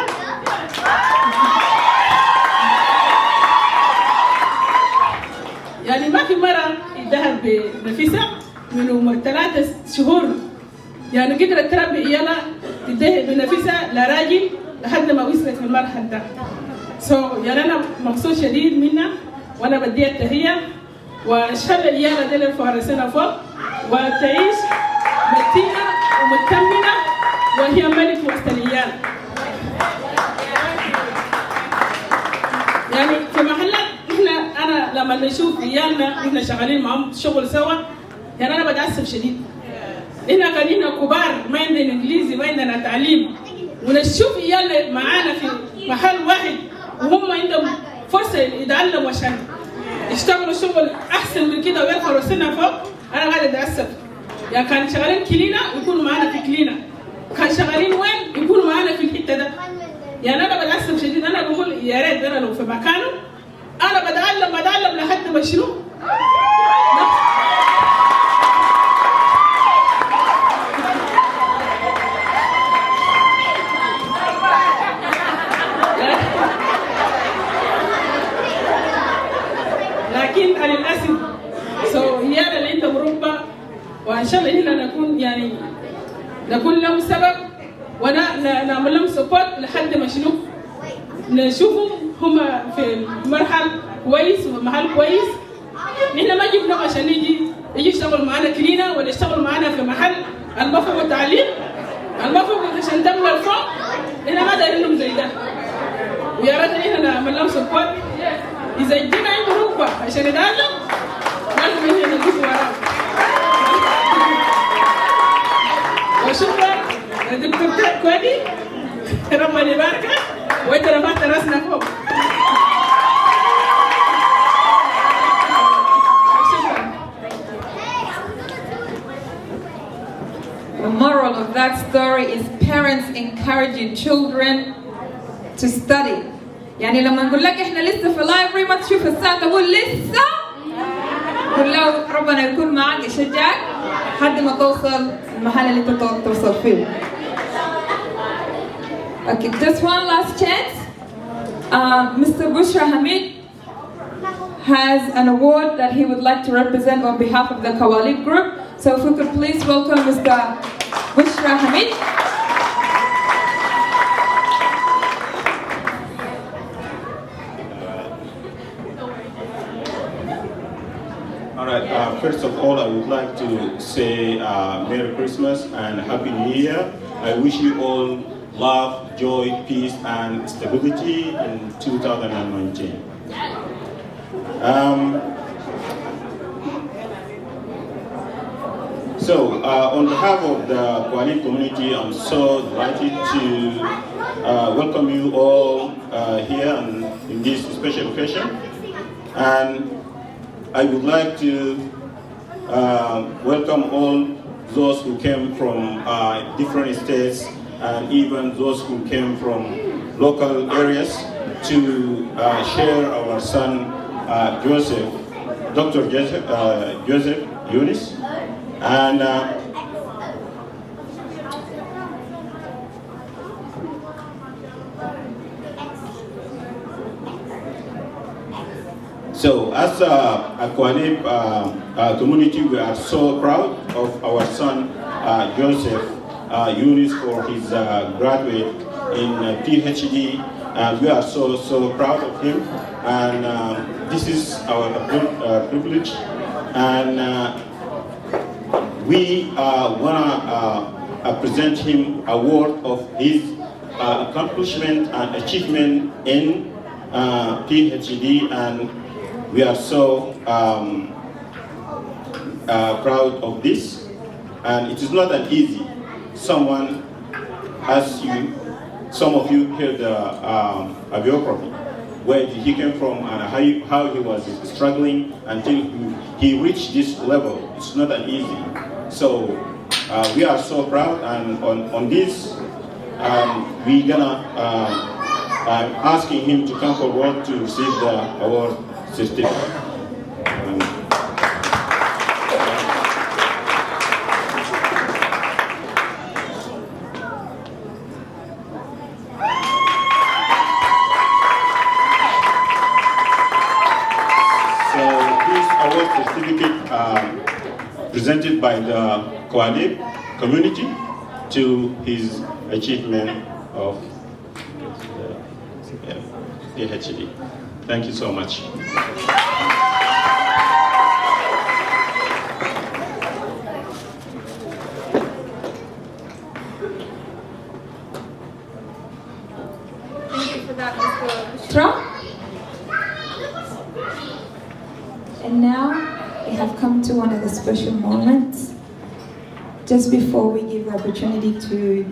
L: يعني ما في مرة ادها بنفيسة من عمر 3 شهور، يعني قدرت تربي عيالها تديها بنفيسة لراجل لحد ما وصلت في المرحلة ده. يعني أنا مبسوط شديد منها وأنا بديها التحية، وإن شاء الله عيالها دي اللي فارسنا فوق وتعيش متينة ومتمنة وهي ملك وسط العيال. يعني في محلات أنا لما نشوف عيالنا إحنا شغالين معهم شغل سوا، يعني أنا بتعصب شديد. إحنا قاعدين كبار ما عندنا إنجليزي ما عندنا تعليم، ونشوف عيالنا معانا في محل واحد وهم عندهم فرصة يتعلموا عشان يشتغلوا شغل أحسن من كده ويرفعوا راسنا فوق. أنا قاعدة أتعصب. يعني كان شغالين كلينا يكونوا معانا في كلينا، كان شغالين وين يكونوا معانا في الحتة ده. يعني أنا بتعصب شديد. أنا بقول يا ريت أنا لو في مكانه أنا بتعلم لحد ما شنو؟ لكن للأسف هي اللي عندها رغبة، وإن شاء الله هنا نكون يعني نكون لهم سبب ونعمل لهم سبورت لحد ما شنو نشوفهم هم في مرحل كويس ومحل كويس. نحن ما جبناهم عشان يجي يشتغل معنا كلينا ولا يشتغل معنا في محل المفهوم والتعليم المفهوم عشان تملى الفوق. نحن ما دايرين لهم زي ده، ويا ريت نحن نعمل لهم سبورت. إذا جينا عنده ركبة عشان يتعلم لازم نحن نجيب وراه. وشكرا دكتور كوادي، ربنا يباركك وانت رفعت راسنا فوق.
B: The moral of that story is parents encouraging children to study. يعني لما نقول لك احنا لسه في اللايبرري ما تشوف الساعة تقول لسه، قول له ربنا يكون معك يشجعك لحد ما توصل المحل اللي انت توصل فيه. Okay, just one last chance. Mr. Bushra Hamid has an award that he would like to represent on behalf of the Kawalib group. So if we could please welcome Mr. Bushra Hamid.
M: All right, first of all, I would like to say Merry Christmas and Happy New Year. I wish you all love, joy, peace, and stability in 2019. On behalf of the Qualib community, I'm so delighted to welcome you all here in this special occasion. And I would like to welcome all those who came from different states and even those who came from local areas to share our son Joseph, Dr. Joseph Yunis. And so as a Qualib community, we are so proud of our son Joseph Yunis for his graduate in PhD, and we are so proud of him. And this is our privilege, and we wanna present him a word of his accomplishment and achievement in PhD, and we are so proud of this. And it is not an easy. Someone, some of you heard a biography, where he came from and how he was struggling until he reached this level. It's not an easy. So we are so proud, and on this, we're gonna asking him to come forward to receive the award certificate. Presented by the Qualib community to his achievement of PhD. Thank you so much.
B: Thank you for that, Mr. Bushra. And now we have come to one of the special moments. Just before we give the opportunity to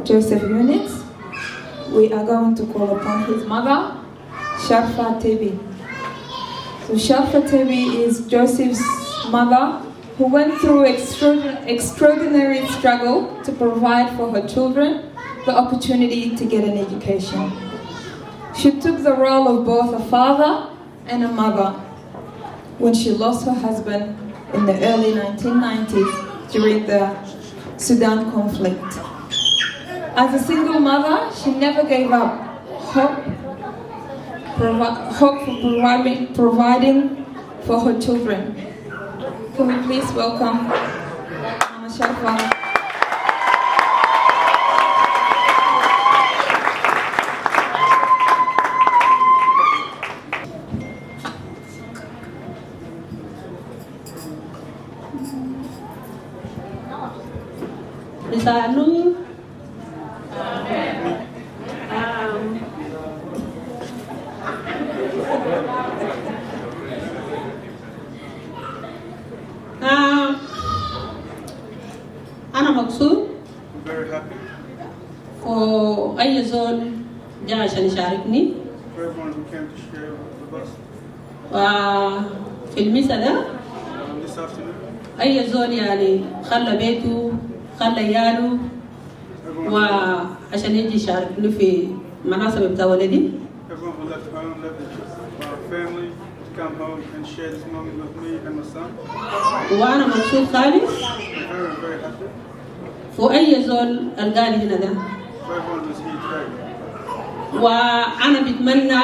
B: Joseph Yunis, we are going to call upon his mother, Sharfa Tebi. So Sharfa Tebi is Joseph's mother, who went through extraordinary struggle to provide for her children the opportunity to get an education. She took the role of both a father and a mother when she lost her husband in the early 1990s during the Sudan conflict. As a single mother, she never gave up hope for providing for her children. Can we please welcome Mama شرفة.
K: Misalnya, أنا مبسوط
I: very happy
K: وأي زول جاء عشان يشاركني
I: for everyone who came to share with us
K: وفي المسا ده
I: this afternoon.
K: أي زول يعني خلى بيته خلى عياله وعشان يجي يشاركني في مناسبة بتاع ولدي.
I: Everyone who left home, left their family to come home and share this moment with me and my son.
K: وأنا مبسوط خالص
I: Very, very happy
K: وأي زول القاني هنا ده.
I: for everyone who's here today.
K: وأنا بتمنى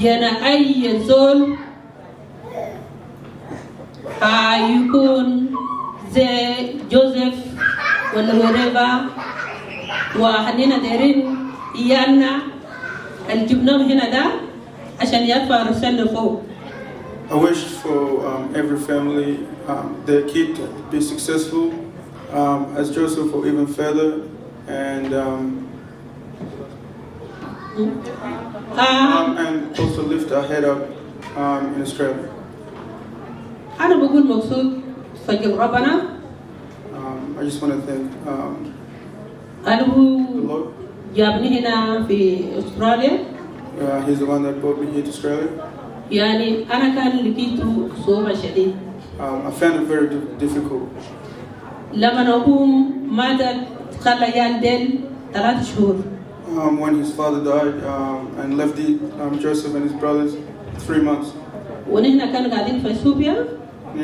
K: جانا أي زول يكون زي جوزيف ولا وريبا وحنينا دايرين إيالنا اللي جبناهم هنا ده عشان يرفع رسالة فوق.
I: I wish for every family, their kid to be successful, as Joseph or even further, and also lift our head up in Australia.
K: أنا بقول مبسوط فجر ربنا.
I: I just want to thank
K: أنا
I: the Lord.
K: جابني هنا في أستراليا.
I: He's the one that brought me here to Australia.
K: يعني أنا كان لقيته صعوبة شديد.
I: I found it very difficult.
K: لما أقوم ماتت خلى يالدين 3 شهور.
I: When his father died and left Joseph and his brothers 3 months.
K: ونحن كان قاعدين في إثيوبيا.
I: We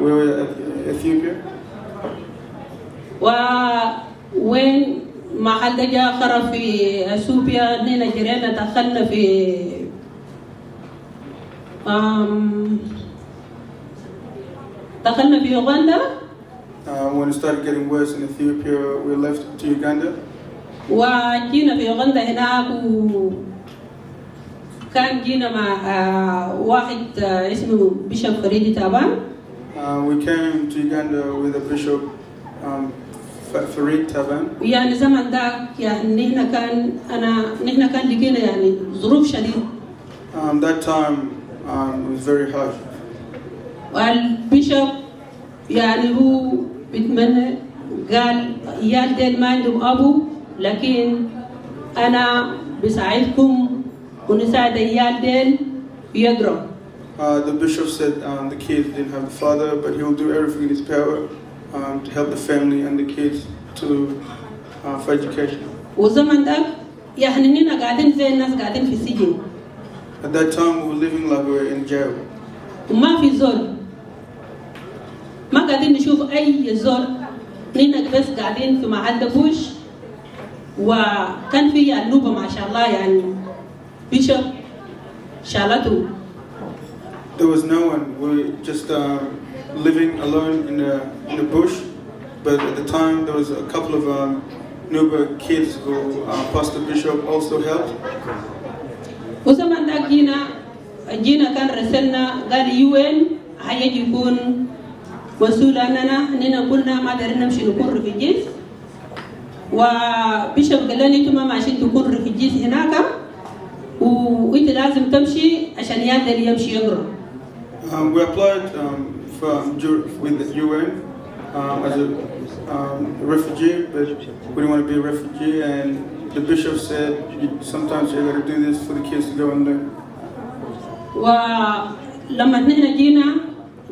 I: were at Ethiopia.
K: وين محل ده جاء خرب في اثيوبيا نحن جرينا دخلنا في دخلنا في اوغندا.
I: When it started getting worse in Ethiopia, we left to Uganda.
K: وجينا في اوغندا هناك وكان جينا مع واحد اسمه بيشوب فريدي تابان.
I: We came to Uganda with a bishop Farid Taban.
K: يعني زمن ده يعني نحن كان لقينا يعني ظروف شديدة.
I: That time was very harsh.
K: والبيشوب يعني هو بيتمنى قال عيال ديل ما عندهم أبو لكن أنا بساعدكم ونساعد عيال ديل يقرأ.
I: The bishop said the kids didn't have a father, but he will do everything in his power to help the family and the kids for education.
K: وزمن ده يعني إننا قاعدين زي الناس قاعدين في السجن.
I: At that time, we were living like we were in jail.
K: وما في زول. ما قاعدين نشوف أي زول. نحن بس قاعدين في محل بوش وكان في النوبة ما شاء الله يعني بيشوب شالته.
I: There was no one. We were just living alone in the bush. But at the time, there was a couple of Nuba kids who Pastor Bishop also helped.
K: وزمان ده جينا كان رسلنا قال UN هيجي يكون مسؤول عننا إننا كنا ما قدرنا نمشي نكون ريفيجيز وبيشوب قال لنا أنتم ما عشان تكون ريفيجيز هناك وأنت لازم تمشي عشان يقدر يمشي يقرأ.
I: We applied with the UN as a refugee, but we didn't want to be a refugee, and the bishop said sometimes you got to do this for the kids to go and learn.
K: ولما نحن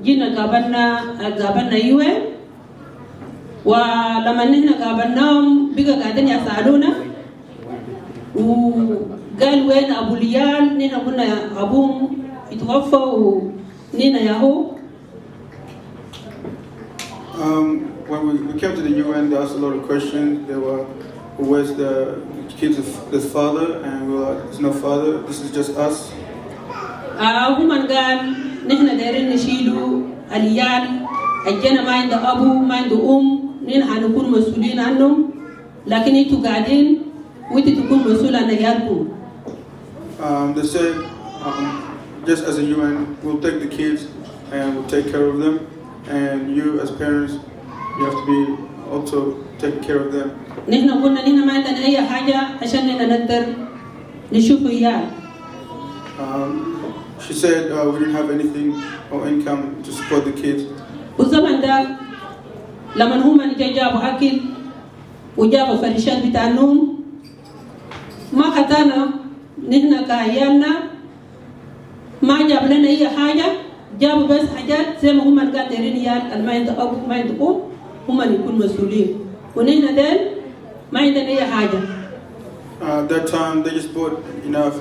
K: جينا قابلنا UN ولما نحن قابلناهم بقى قاعدين يسألونا وقال وين أبو ليال نحن قلنا أبوهم يتوفى ونحن ياهو.
I: When we came to the UN, they asked a lot of questions. They were, where's the kids' father? And we were like, there's no father. This is just us.
K: هم قال نحن دايرين نشيلوا العيال الجنة ما عنده أبو ما عنده أم نحن هنكون مسؤولين عنهم لكن انتوا قاعدين وانتوا تكون مسؤول عن عيالكم.
I: They said just as a UN we'll take the kids and we'll take care of them, and you as parents you have to be also taking care of them.
K: نحن قلنا نحن ما عندنا أي حاجة عشان نقدر نشوف عيال.
I: She said we didn't have anything or income to support the kids.
K: والزمن ده لما هم جابوا أكل وجابوا فرشات بتاع النوم ما خدانا نحن كعيالنا ما جاب لنا أي حاجة، جابوا بس حاجات زي ما هم قادرين عيال ما عنده أبو ما عنده أم هم يكونوا مسؤولين ونحن دين ما عندنا أي حاجة.
I: That time they just bought enough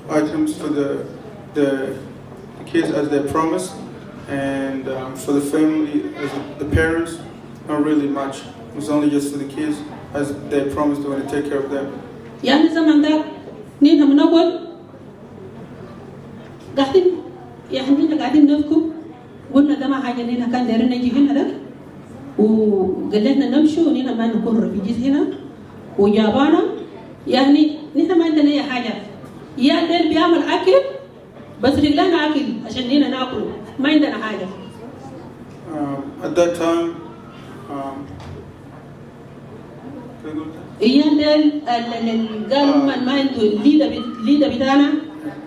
I: items for the kids as they promised, and for the family as the parents not really much. It was only just for the kids as they promised they would take care of them.
K: يعني زمان ده نحن بنقعد قاعدين يعني قاعدين نفكر قلنا ده ما حاجة نحن كان دايرين نجي هنا ده وقال لنا نمشي ونحن ما نكون رفيجيز هنا وجابانا يعني نحن ما عندنا أي حاجة. يا الليل بيعمل أكل بس رجلنا أكل عشان نحن ناكل ما عندنا حاجة.
I: At that time
K: يا الليل قالوا ما عنده الليدة بتاعنا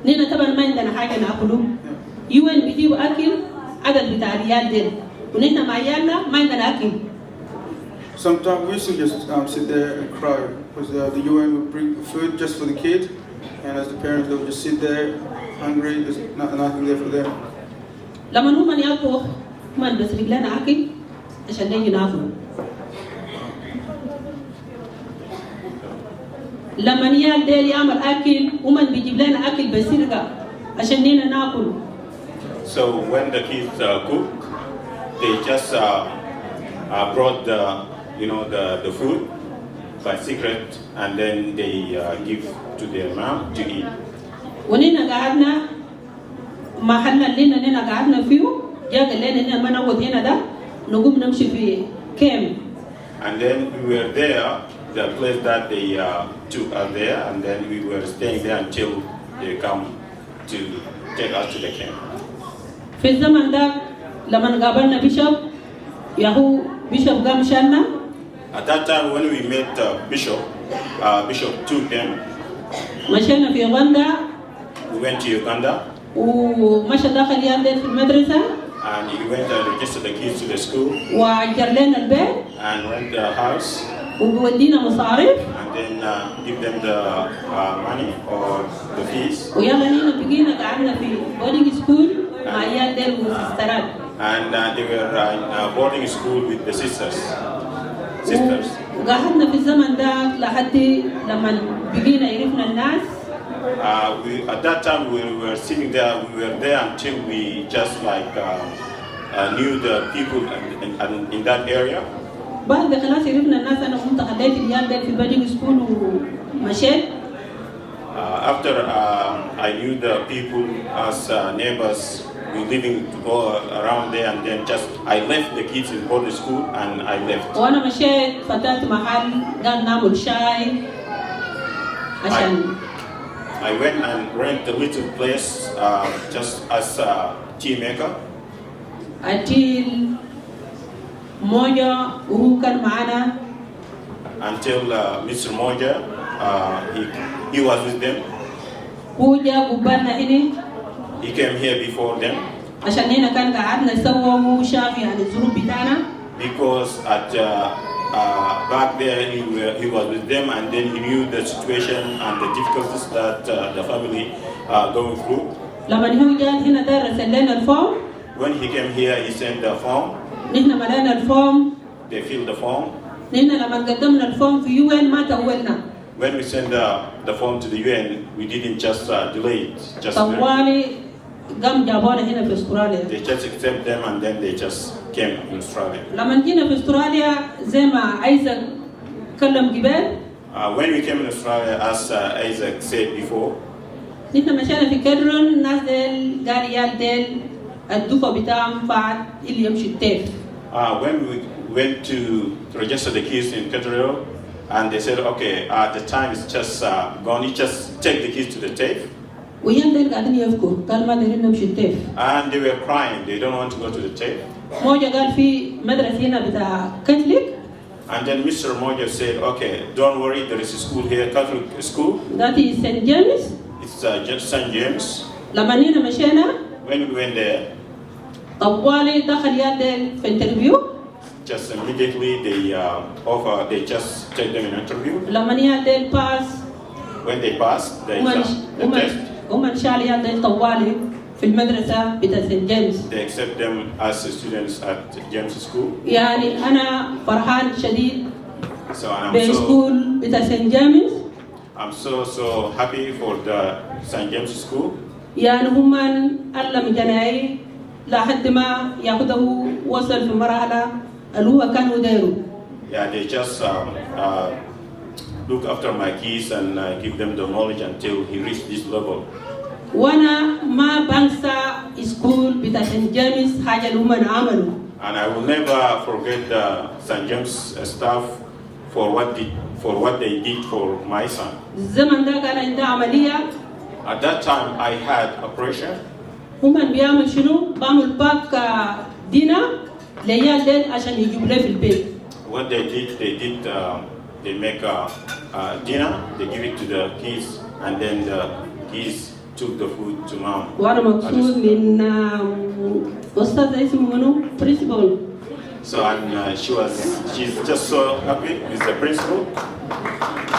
K: نحن طبعا ما عندنا حاجة ناكله. UN بيجيبوا أكل عدد بتاع ريال ديل ونحن مع عيالنا ما عندنا أكل.
I: Sometimes we used to just sit there and cry because the UN would bring food just for the kids, and as the parents they would just sit there hungry, there's nothing there for them.
K: لما هم يأكلوا ما بس رجلنا أكل عشان نيجي ناكل. لما يال ديل يعمل أكل ومن بيجيب لنا أكل بسرقة عشان نينا ناكل.
M: So when the kids cook, they just brought the food by secret, and then they give to their mom to eat.
K: ونينا قعدنا محل اللي نينا قعدنا فيه جا قال لنا نينا ما نقعد هنا ده نقوم نمشي في كام.
M: And then we were there, the place that they took us there, and then we were staying there until they come to take us to the camp.
K: في الزمن ده لما قابلنا بيشوب ياهو بيشوب قام شالنا.
M: At that time when we met Bishop took them.
K: مشينا في أوغندا.
M: We went to Uganda.
K: ومشى داخل يالدين في المدرسة.
M: And he went and registered the kids to the school.
K: وأجر لنا البيت.
M: And rent the house.
K: وبودينا مصاريف.
M: And then give them the money or the fees.
K: ويلا نينا بقينا قعدنا في boarding school مع يالدين وسيسترات.
M: And they were in boarding school with the sisters.
K: وقعدنا في الزمن ده لحد لما بقينا عرفنا الناس.
M: At that time we were sitting there, we were there until we just knew the people in that area.
K: بعد خلاص عرفنا الناس أنا قمت خليت العيال ده في boarding school ومشيت.
M: After I knew the people as neighbors, we living around there, and then just I left the kids in boarding school and I left.
K: وأنا مشيت فتحت محل قال نعمل شاي عشان.
M: I went and rent a little place just as a tea maker.
K: Until Moja who كان معنا.
M: Until Mr. Moja, he was with them.
K: هو جا قبلنا هنا.
M: He came here before them.
K: عشان هنا كان قعدنا سوا وشاف يعني الظروف بتاعنا.
M: Because at back there he was with them, and then he knew the situation and the difficulties that the family are going through.
K: لما هو جا هنا ده رسل لنا الفورم.
M: When he came here, he sent the form.
K: نحن ملأنا الفورم.
M: They filled the form.
K: نحن لما قدمنا الفورم في UN ما تولنا.
M: When we sent the form to the UN, we didn't just delay it. Just
K: طوالي قام جابونا هنا في استراليا.
M: They just accept them and then they just came in Australia.
K: لما جينا في استراليا زي ما ايزاك كلم قبل.
M: When we came in Australia, as Isaac said before,
K: نحن مشينا في كدرون ناس ديل قال يال ديل الدفع بتاعهم فات اللي يمشي التيف.
M: When we went to register the keys in Cathedral, and they said, okay, the time is just gone, you just take the keys to the TAFE.
K: وين ديل قاعدين يفكوا قال ما دايرين نمشي التيف.
M: And they were crying, they don't want to go to the TAFE.
K: موجة قال في مدرسة هنا بتاع كاثوليك.
M: And then Mr. Mojo said, okay, don't worry, there is a school here, Catholic school.
K: That is St. James.
M: It's just St. James.
K: لما نينا مشينا.
M: When we went there.
K: طوالي دخل يدل في interview.
M: Just immediately they just take them in interview.
K: لما يدل pass.
M: When they pass, they test.
K: ومن شال يدل طوالي في المدرسة بتاع St. James.
M: They accept them as students at James School.
K: يعني أنا فرحان شديد.
M: So I'm
K: بسكول بتاع St. James.
M: I'm so happy for the St. James School.
K: يعني هم علم جنائي لحد ما ياخده وصل في مرحلة اللي هو كانوا دايروا.
M: Yeah, they just look after my kids and give them the knowledge until he reached this level.
K: وانا ما بنسى سكول بتاع St. James حاجة اللي هم عملوا.
M: And I will never forget the St. James staff for what they did for my son.
K: الزمن ده كان عنده عملية.
M: At that time I had operation.
K: هم بيعمل شنو؟ بعمل باك دينا ليال ديل عشان يجيب له في البيت.
M: What they did they make dinner, they give it to the kids, and then the kids took the food to mom.
K: وأنا مبسوط من أستاذ اسمه منو؟ principal.
M: So and she's just so happy with the principal.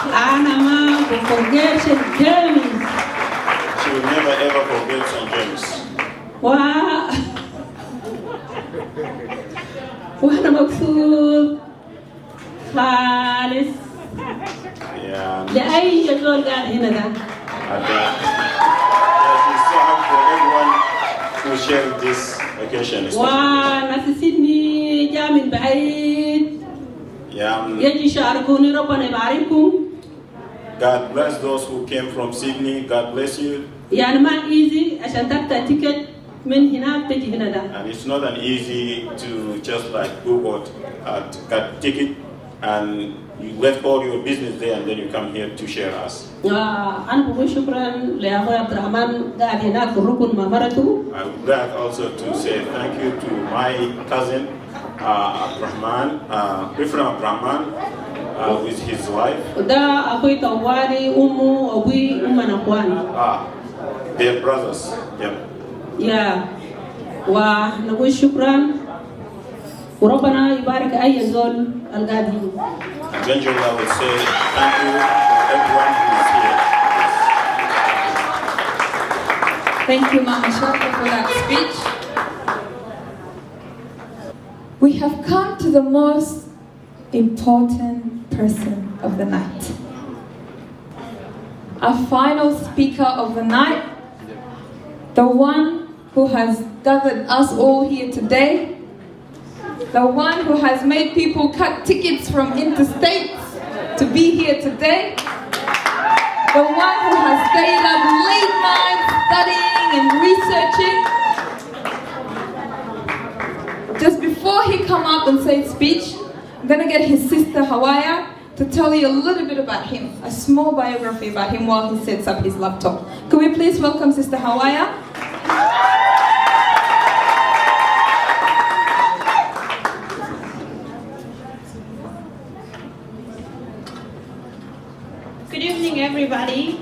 K: أنا ما بفرجش St. James.
M: She will never ever forget St. James.
K: وأنا مبسوط خالص.
M: Yeah.
K: لأي زول قاعد هنا ده.
M: She's so happy for everyone who shared this occasion.
K: وناس سيدني جاء من بعيد. يجي يشاركوني ربنا يبارككم.
M: God bless those who came from Sydney. God bless you.
K: يعني ما easy عشان تقطع تيكت من هناك تجي هنا ده.
M: And it's not an easy to just like go out, got ticket and you left all your business there and then you come here to share us.
K: أنا بقول شكرا لأخوي عبد الرحمن قاعد هناك في الركن مع مرته.
M: I would like also to say thank you to my cousin Abdurrahman, Abdurrahman with his wife.
K: وده أخوي طوالي أمه أبوي أمنا أخوان.
M: They're brothers. Yep.
K: يا ونقول شكرا وربنا يبارك أي زول القادم.
M: Eventually I will say thank you to everyone who is here.
B: Thank you, Mama Shaka, for that speech. We have come to the most important person of the night. Our final speaker of the night, the one who has gathered us all here today, the one who has made people cut tickets from interstates to be here today, the one who has stayed up late nights studying and researching. Just before he come up and say speech, I'm gonna get his sister Hawaya to tell you a little bit about him, a small biography about him while he sets up his laptop. Can we please welcome Sister Hawaya?
N: Good evening, everybody.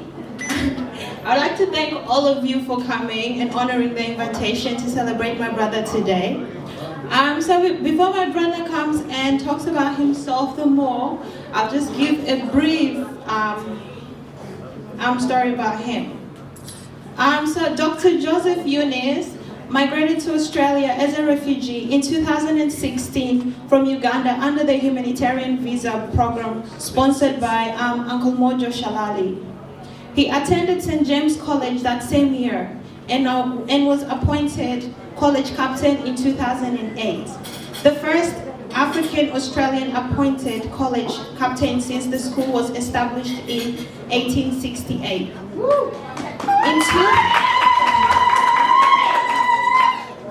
N: I'd like to thank all of you for coming and honoring the invitation to celebrate my brother today. Before my brother comes and talks about himself the more, I'll just give a brief story about him. So Dr. Joseph Yunis migrated to Australia as a refugee in 2016 from Uganda under the humanitarian visa program sponsored by Uncle Mojo Shalali. He attended St. James College that same year and was appointed college captain in 2008. The first African-Australian appointed college captain since the school was established in 1868.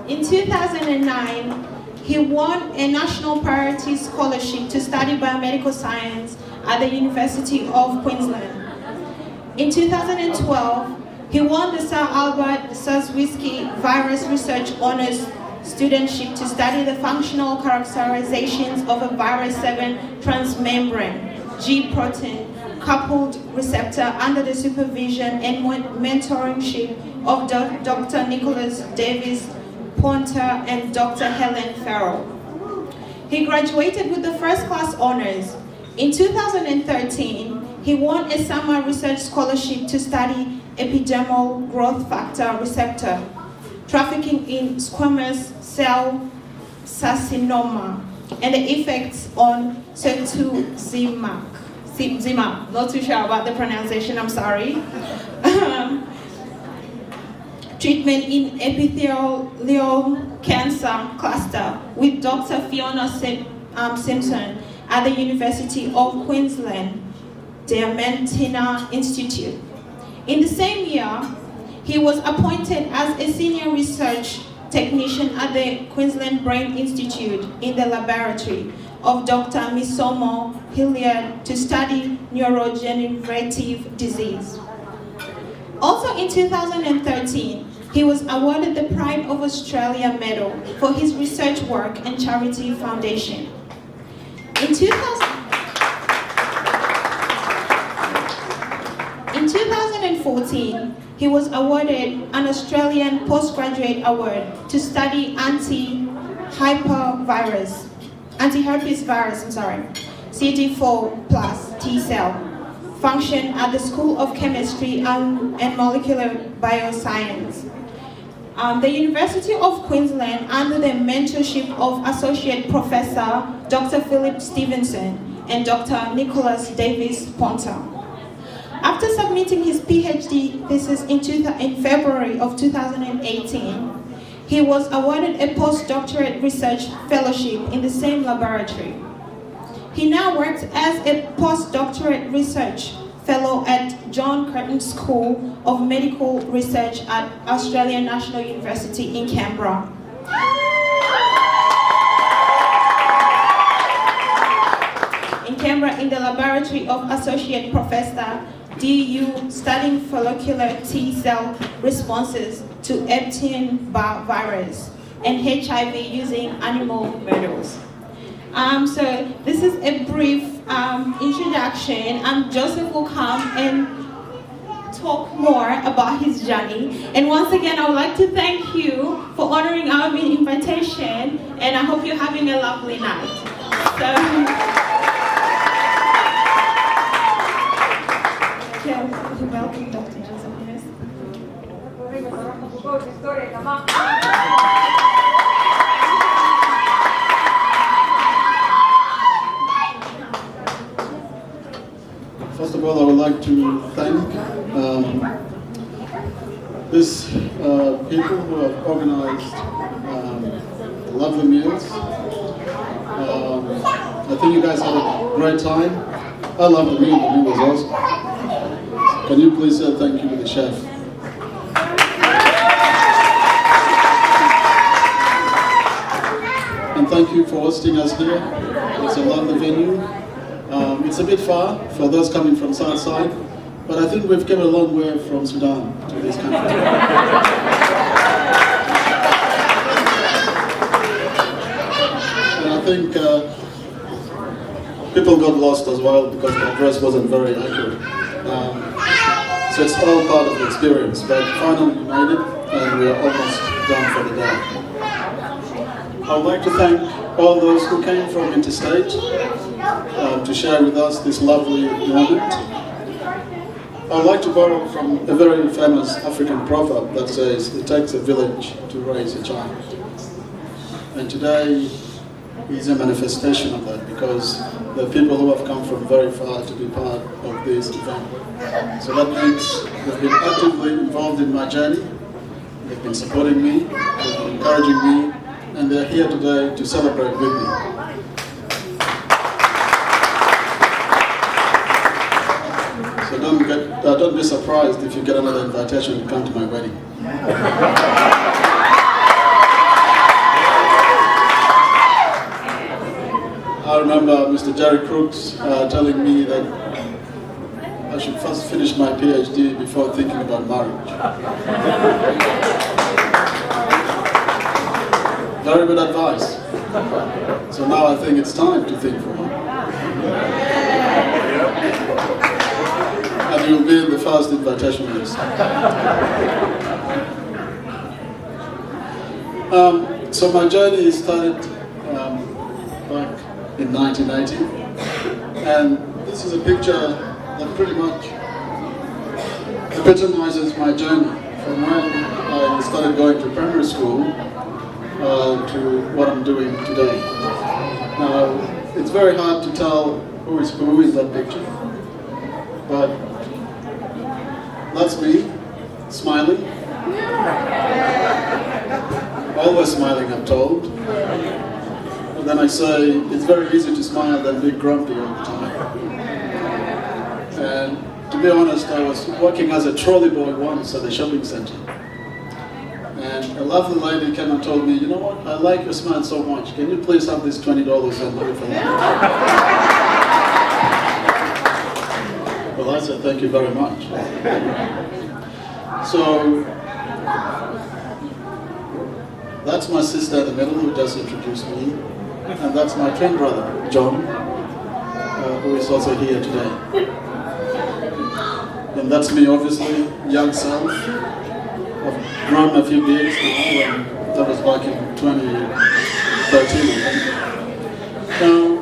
N: In 2009, he won a national priority scholarship to study biomedical science at the University of Queensland. In 2012, he won the Sir Albert Sazwisky Virus Research Honours Studentship to study the functional characterizations of a virus 7 transmembrane G protein coupled receptor under the supervision and mentorship of Dr. Nicholas Davis Ponter and Dr. Helen Farrell. He graduated with the first class honors. In 2013, he won a summer research scholarship to study epidermal growth factor receptor trafficking in squamous cell carcinoma and the effects on cetuximab. Not too sure about the pronunciation, I'm sorry. Treatment in epithelial cancer cluster with Dr. Fiona Simpson at the University of Queensland, Diamantina Institute. In the same year, he was appointed as a senior research technician at the Queensland Brain Institute in the laboratory of Dr. Misomo Hilliard to study neurodegenerative disease. Also in 2013, he was awarded the Pride of Australia Medal for his research work and charity foundation. In 2014, he was awarded an Australian Postgraduate Award to study anti-herpes virus, CD4 plus T cell function at the School of Chemistry and Molecular Bioscience. The University of Queensland, under the mentorship of Associate Professor Dr. Philip Stevenson and Dr. Nicholas Davis Ponter. After submitting his PhD thesis in February of 2018, he was awarded a postdoctorate research fellowship in the same laboratory. He now works as a postdoctorate research fellow at John Curtin School of Medical Research at Australian National University in Canberra. In the laboratory of Associate Professor DU, studying follicular T cell responses to Epstein-Barr virus and HIV using animal models. So this is a brief introduction. Joseph will come and talk more about his journey. And once again, I would like to thank you for honoring our invitation, and I hope you're having a lovely night. Welcome, Dr. Joseph Yunis.
O: First of all, I would like to thank these people who have organized lovely meals. I think you guys had a great time. I love the meal was awesome. Can you please say thank you to the chef? And thank you for hosting us here. It's a lovely venue. It's a bit far for those coming from Southside, but I think we've come a long way from Sudan to this country. And I think people got lost as well because the address wasn't very accurate. So it's all part of the experience, but finally we made it and we are almost done for the day. I would like to thank all those who came from interstate to share with us this lovely moment. I would like to borrow from a very famous African proverb that says, it takes a village to raise a child. And today is a manifestation of that because there are people who have come from very far to be part of this event. So that means they've been actively involved in my journey, they've been supporting me, they've been encouraging me, and they're here today to celebrate with me. So don't be surprised if you get another invitation to come to my wedding. Mr. Jerry Crooks telling me that I should first finish my PhD before thinking about marriage. Very good advice. So now I think it's time to think for one. And you'll be in the first invitation list. So my journey started back in 1980, and this is a picture that pretty much epitomizes my journey from when I started going to primary school to what I'm doing today. Now, it's very hard to tell who is that picture, but that's me, smiling. Always smiling, I'm told. And then I say, it's very easy to smile than be grumpy all the time. And to be honest, I was working as a trolley boy once at the shopping center. And a lovely lady came and told me, you know what, I like your smile so much. Can you please have this $20 and leave it for that? Well, I said, thank you very much. So, that's my sister in the middle who just introduced me. And that's my twin brother, John, who is also here today. And that's me, obviously, young self. I've grown a few years now, and that was back in 2013. Now,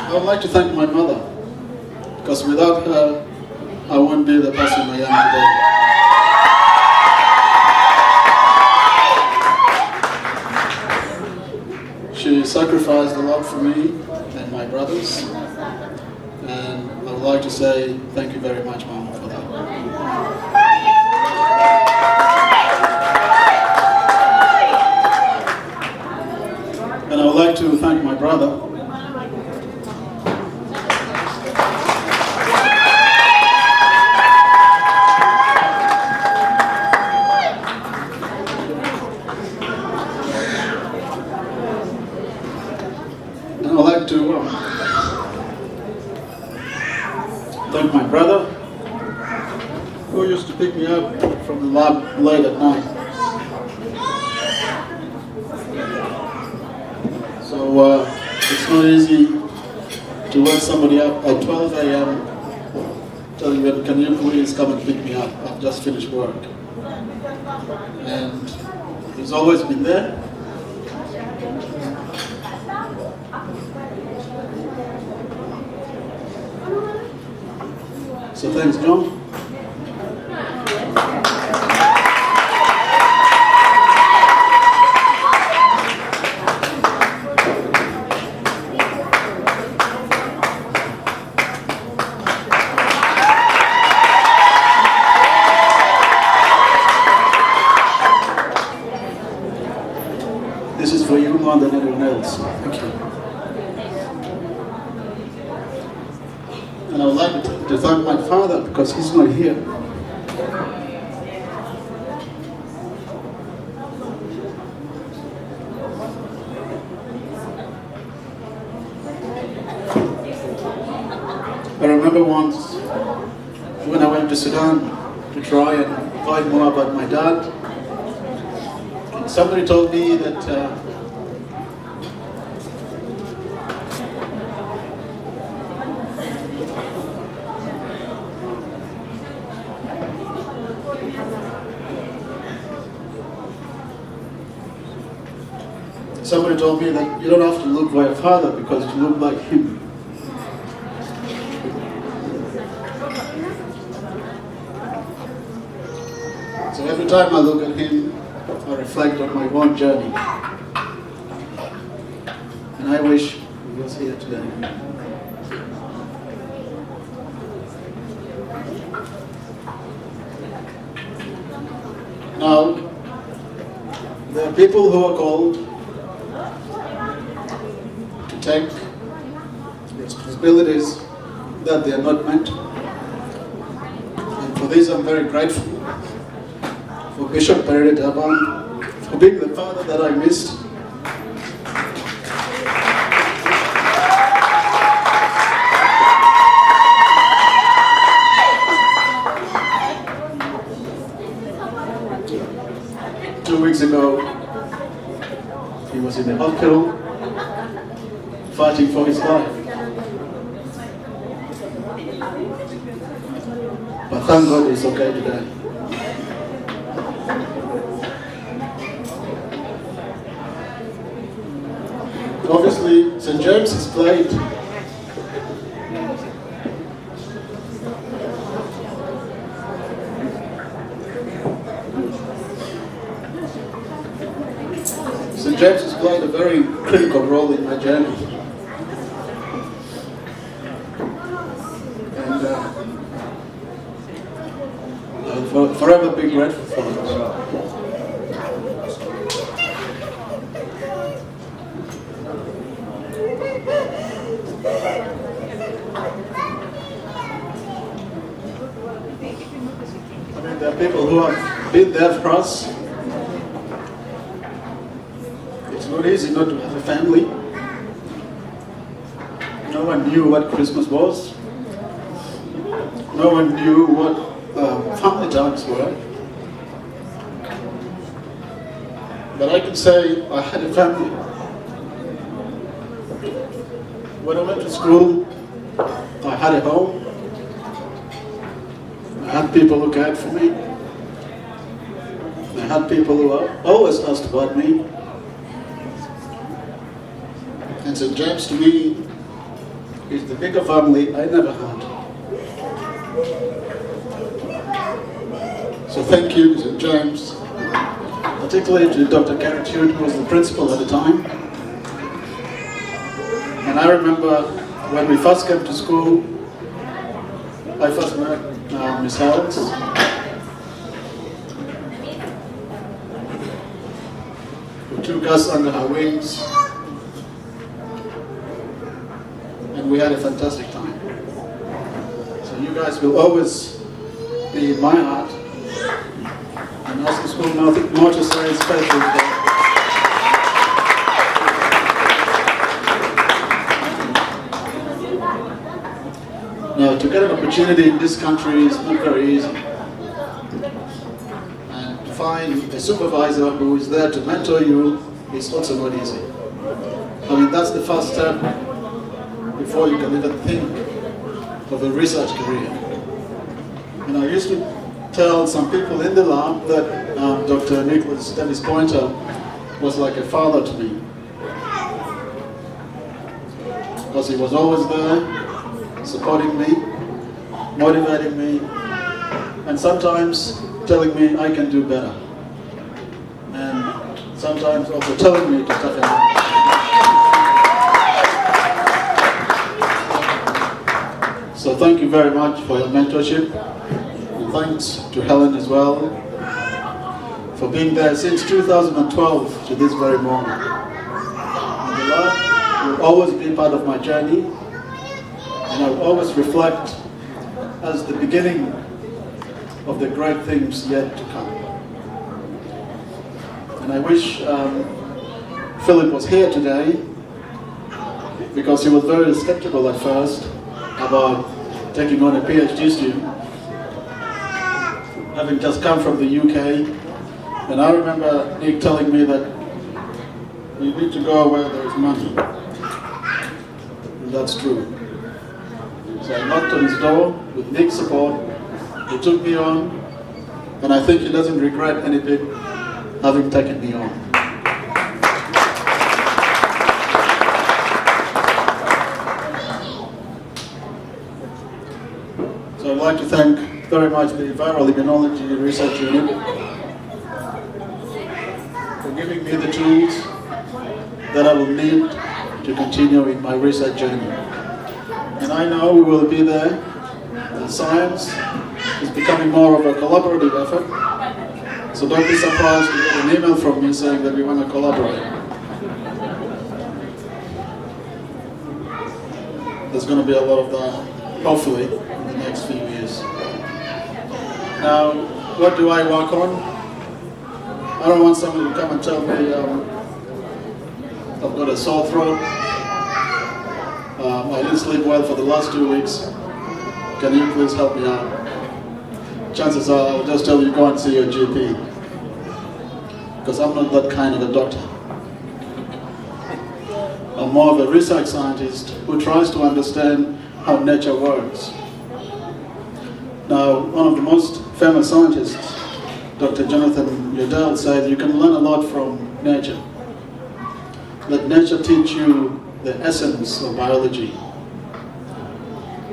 O: I would like to thank my mother, because without her, I wouldn't be the person I am today. She sacrificed a lot for me and my brothers, and I would like to say thank you very much, Mama, for that. And I would like to thank my brother. And I'd like to thank my brother, who used to pick me up from the lab late at night. So it's not easy to wake somebody up at 12 a.m. telling them, can you please come and pick me up? I've just finished work. And he's always been there. So thanks, John. This is for you more than anyone else. Thank you. And I would like to thank my father because he's not here. I remember once when I went to Sudan to try and find more about my dad. Somebody told me that somebody told me that you don't have to look for your father because you look like him. So every time I look at him, I reflect on my own journey. And I wish he was here today. Now, there are people who are called to take responsibilities that they are not meant. And for this I'm very grateful. For Bishop Perere Daban, for being the father that I missed. He was in the hospital fighting for his life. But thank God he's okay today. Obviously, St. James has played St. James has played a very critical role in my journey. And I'll forever be grateful for it. I mean, there are people who have been there for us. It's not easy not to have a family. No one knew what Christmas was. No one knew what family times were. But I can say I had a family. When I went to school, I had a home. I had people who cared for me. I had people who always asked about me. And St. James to me is the bigger family I never had. So thank you, St. James, particularly to Dr. Garrett Hewitt, who was the principal at the time. And I remember when we first came to school, I first met Miss Helens. Who took us under her wings. And we had a fantastic time. So you guys will always be in my heart. And as the school, nothing more to say, especially now, to get an opportunity in this country is not very easy. And to find a supervisor who is there to mentor you is also not easy. I mean, that's the first step before you can even think of a research career. And I used to tell some people in the lab that Dr. Nicholas Dennis Pointer was like a father to me. Because he was always there, supporting me, motivating me, and sometimes telling me I can do better. And sometimes also telling me to toughen up. So thank you very much for your mentorship. And thanks to Helen as well for being there since 2012 to this very moment. And the lab will always be part of my journey, and I'll always reflect as the beginning of the great things yet to come. And I wish Philip was here today, because he was very skeptical at first about taking on a PhD student, having just come from the UK. And I remember Nick telling me that you need to go where there is money. And that's true. So I knocked on his door with Nick's support. He took me on, and I think he doesn't regret any bit having taken me on. So I'd like to thank very much the Virology and Immunology Research Unit for giving me the tools that I will need to continue in my research journey. And I know we will be there. The science is becoming more of a collaborative effort. So don't be surprised to get an email from me saying that we want to collaborate. There's going to be a lot of that, hopefully, in the next few years. Now, what do I work on? I don't want someone to come and tell me I've got a sore throat. I didn't sleep well for the last 2 weeks. Can you please help me out? Chances are I'll just tell you, go and see your GP. Because I'm not that kind of a doctor. I'm more of a research scientist who tries to understand how nature works. Now, one of the most famous scientists, Dr. Jonathan Liddell, said you can learn a lot from nature. Let nature teach you the essence of biology.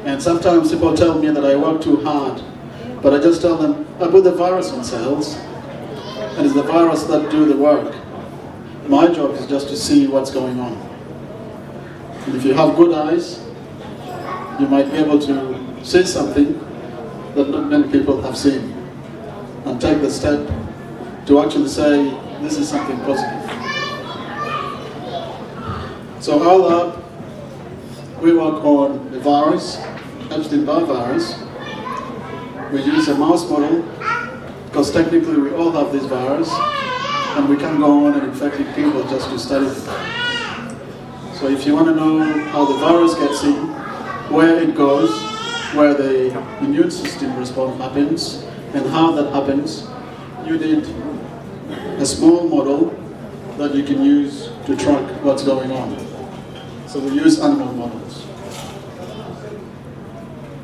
O: And sometimes people tell me that I work too hard, but I just tell them, I put the virus on cells, and it's the virus that do the work. My job is just to see what's going on. And if you have good eyes, you might be able to see something that not many people have seen, and take the step to actually say, this is something positive. So our lab, we work on the virus, Epstein-Barr virus. We use a mouse model, because technically we all have this virus, and we can go on and infecting people just to study it. So if you want to know how the virus gets in, where it goes, where the immune system response happens, and how that happens, you need a small model that you can use to track what's going on. So we use animal models.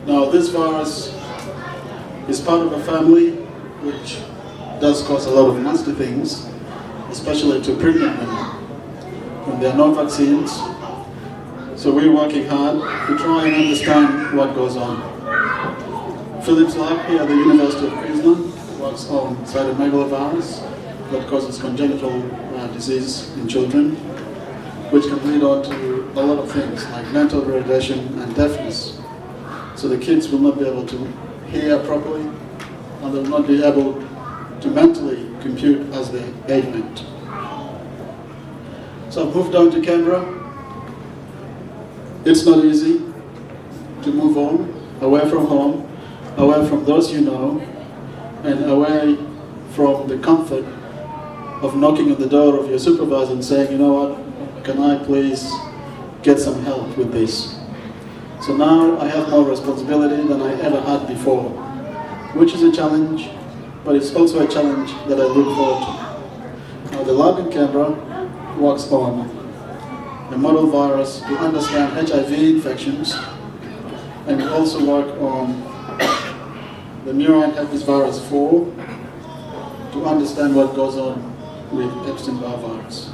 O: Now this virus is part of a family which does cause a lot of nasty things, especially to pregnant women, when there are no vaccines. So we're working hard to try and understand what goes on. Philip's lab here at the University of Queensland works on cytomegalovirus that causes congenital disease in children, which can lead on to a lot of things like mental retardation and deafness. So the kids will not be able to hear properly, and they will not be able to mentally compute as they age meant. So I've moved down to Canberra. It's not easy to move on, away from home, away from those you know, and away from the comfort of knocking on the door of your supervisor and saying, you know what, can I please get some help with this? So now I have more responsibility than I ever had before, which is a challenge, but it's also a challenge that I look forward to. Now the lab in Canberra works on a model virus to understand HIV infections, and we also work on the murine herpes virus 4 to understand what goes on with Epstein-Barr virus.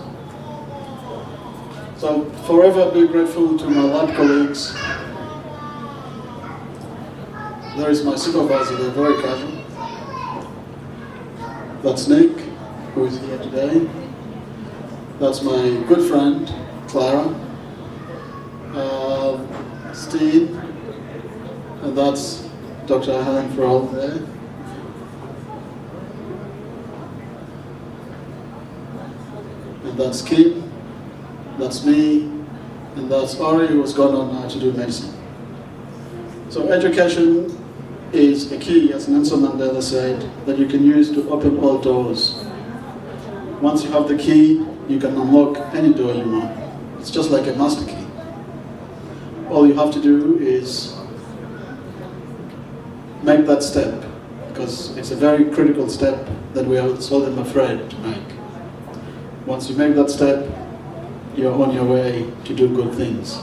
O: So forever be grateful to my lab colleagues. There is my supervisor, they're very casual. That's Nick, who is here today. That's my good friend, Clara. Steve, and that's Dr. Helen Farrell there. And that's Kim, that's me, and that's Ori, who's gone on now to do medicine. So education is a key, as Nelson Mandela said, that you can use to open all doors. Once you have the key, you can unlock any door you want. It's just like a master key. All you have to do is make that step, because it's a very critical step that we are seldom afraid to make. Once you make that step, you're on your way to do good things.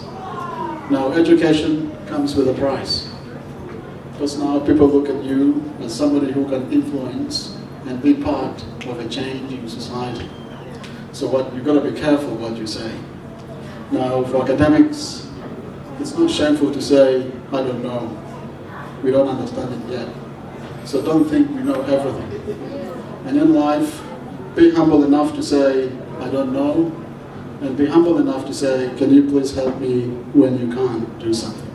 O: Now, education comes with a price, because now people look at you as somebody who can influence and be part of a change in society. So you've got to be careful what you say. Now, for academics, it's not shameful to say, I don't know. We don't understand it yet. So don't think we know everything. And in life, be humble enough to say, I don't know, and be humble enough to say, can you please help me when you can't do something?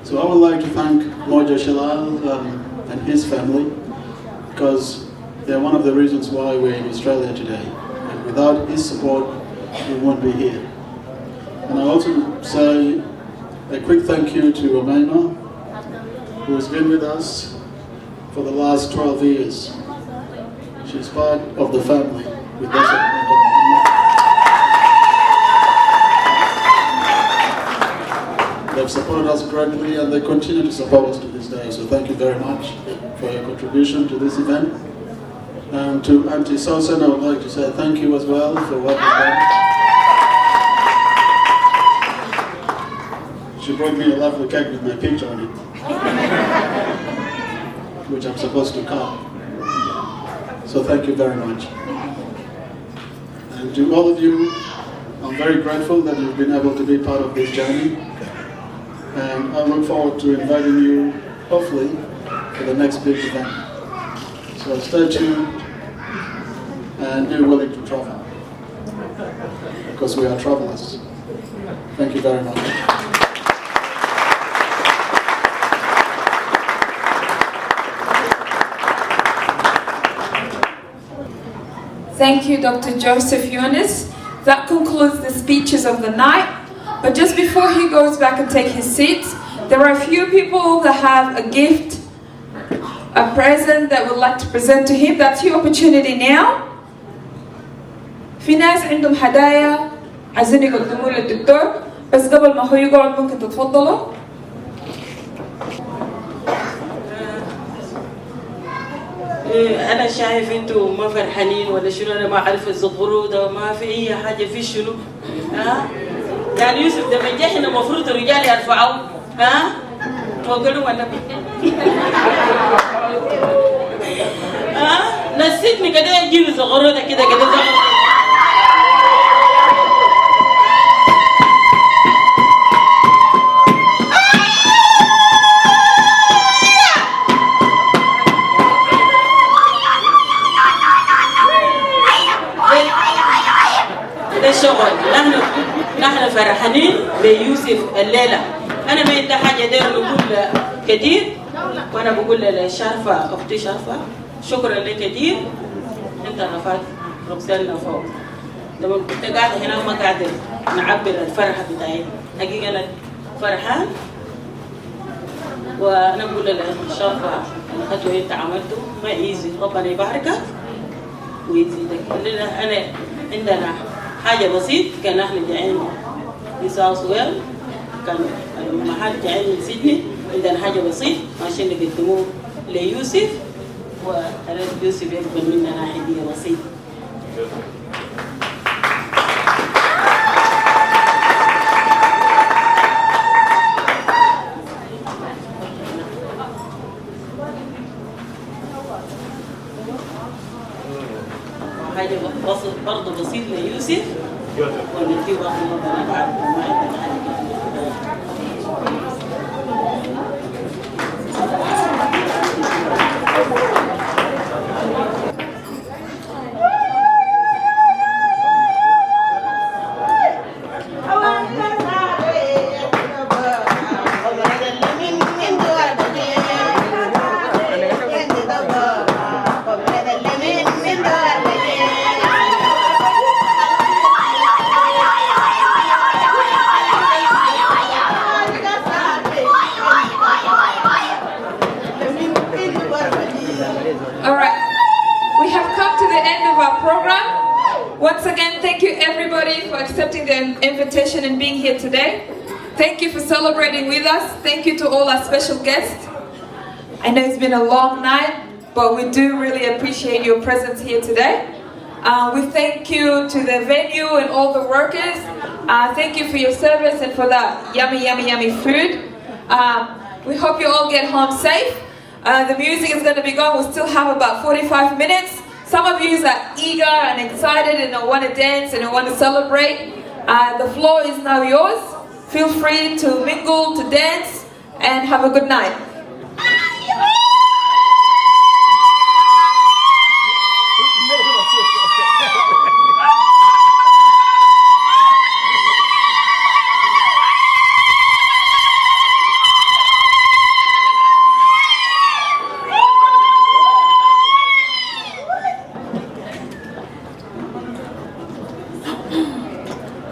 O: So I would like to thank Mojo Shilal and his family, because they're one of the reasons why we're in Australia today. And without his support, we won't be here. And I also say a quick thank you to Omaima, who has been with us for the last 12 years. She's part of the family with us. They've supported us greatly and they continue to support us to this day. So thank you very much for your contribution to this event. And to Auntie Sosan, I would like to say thank you as well for what you've done. She brought me a lovely cake with my picture on it, which I'm supposed to cut. So thank you very much. And to all of you, I'm very grateful that you've been able to be part of this journey. And I look forward to inviting you, hopefully, for the next big event. So stay tuned and be willing to travel, because we are travelers. Thank you very much.
B: Thank you, Dr. Joseph Yunis. That concludes the speeches of the night. But just before he goes back and take his seat, there are a few people that have a gift, a present that would like to present to him. That's your opportunity now. في ناس عندهم هدايا عايزين يقدموا للدكتور، بس قبل ما هو يقعد ممكن تتفضلوا.
P: أنا شايف أنتوا ما فرحانين ولا شنو، أنا ما أعرف الزغرودة وما في أي حاجة في شنو. يعني يوسف ده من جهنا المفروض الرجال يرفعوا وقالوا ولا نسيتني كده يجيبوا زغرودة كده زغرودة. ده الشغل. نحن فرحانين بيوسف الليلة. أنا ما عندي حاجة داير نقول كثير، وأنا بقول للشرفة أختي شرفة شكرا لك كثير. أنت رفعت رقصنا فوق. لما كنت قاعدة هنا وما قاعدة نعبر الفرحة بتاعي. حقيقة أنا فرحان، وأنا بقول للشرفة الخطوة اللي أنت عملته ما إيزي، ربنا يباركك ويزيدك. أنا عندنا حاجة بسيط، كان احنا جايين في ساوث ويل، كان المحل جايين من سيدني، عندنا حاجة بسيط عشان نقدموه ليوسف، وأريد يوسف يقبل مننا هدية بسيطة. حاجة برضه بسيط ليوسف، ونديه برضه مثلا بعد ما عندنا حاجة.
B: And being here today. Thank you for celebrating with us. Thank you to all our special guests. I know it's been a long night, but we do really appreciate your presence here today. We thank you to the venue and all the workers. Thank you for your service and for that yummy food. We hope you all get home safe. The music is going to be going. We'll still have about 45 minutes. Some of you are eager and excited and want to dance and want to celebrate. The floor is now yours. Feel free to mingle, to dance, and have a good night.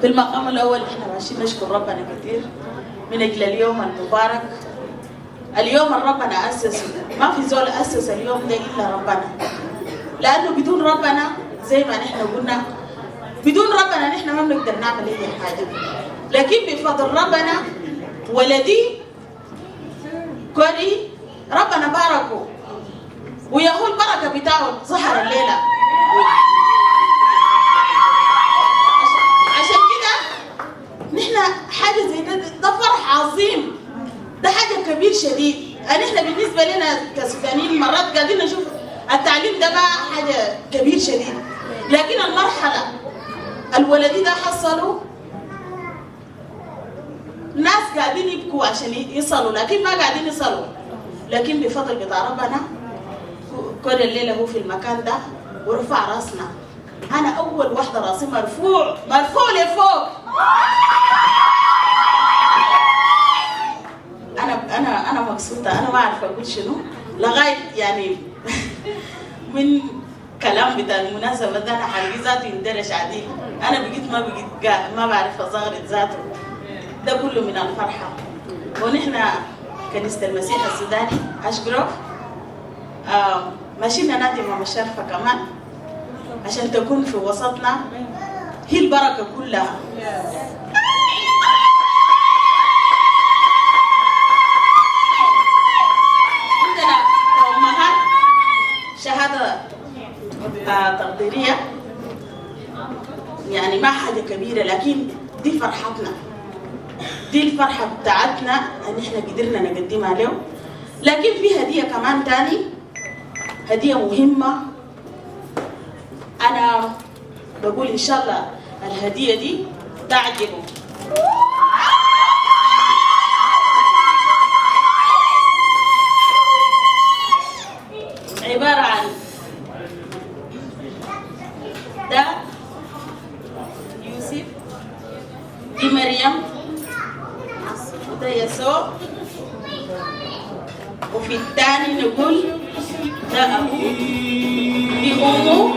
P: في المقام الأول إحنا ماشيين نشكر ربنا كثير من أجل اليوم المبارك. اليوم ربنا أسس، ما في زول أسس اليوم ده إلا ربنا، لأنه بدون ربنا زي ما نحن قلنا، بدون ربنا نحن ما بنقدر نعمل أي حاجة، لكن بفضل ربنا ولدي كوري ربنا باركه ويهو البركة بتاعه ظهر الليلة. عشان كده نحن حاجة زي ده فرح عظيم، ده حاجة كبير شديد. نحن بالنسبة لنا كسودانيين مرات قاعدين نشوف التعليم ده بقى حاجة كبير شديد، لكن المرحلة الولدي ده حصلوا ناس قاعدين يبكوا عشان يصلوا لكن ما قاعدين يصلوا، لكن بفضل بتاع ربنا كل الليلة هو في المكان ده ورفع راسنا. أنا أول واحدة راسي مرفوع لفوق. أنا مبسوطة، أنا ما أعرف أقول شنو لغاية يعني من كلام بتاع المناسبة ده أنا حرقي ذاته يندرج عديل، أنا بقيت ما بعرف أصغر ذاته، ده كله من الفرحة. ونحن كنيسة المسيح السوداني أشجروف ماشينا نادي ماما شرفة كمان عشان تكون في وسطنا، هي البركة كلها. عندنا أمهات شهادة تقديرية، يعني ما حاجة كبيرة، لكن دي فرحتنا، دي الفرحة بتاعتنا ان احنا قدرنا نقدمها له. لكن في هدية كمان تاني، هدية مهمة. انا بقول ان شاء الله الهدية دي تعجبه. عبارة عن ده يوسف، دي مريم، وده يسوع، وفي الثاني نقول ده أبوه، دي أمه.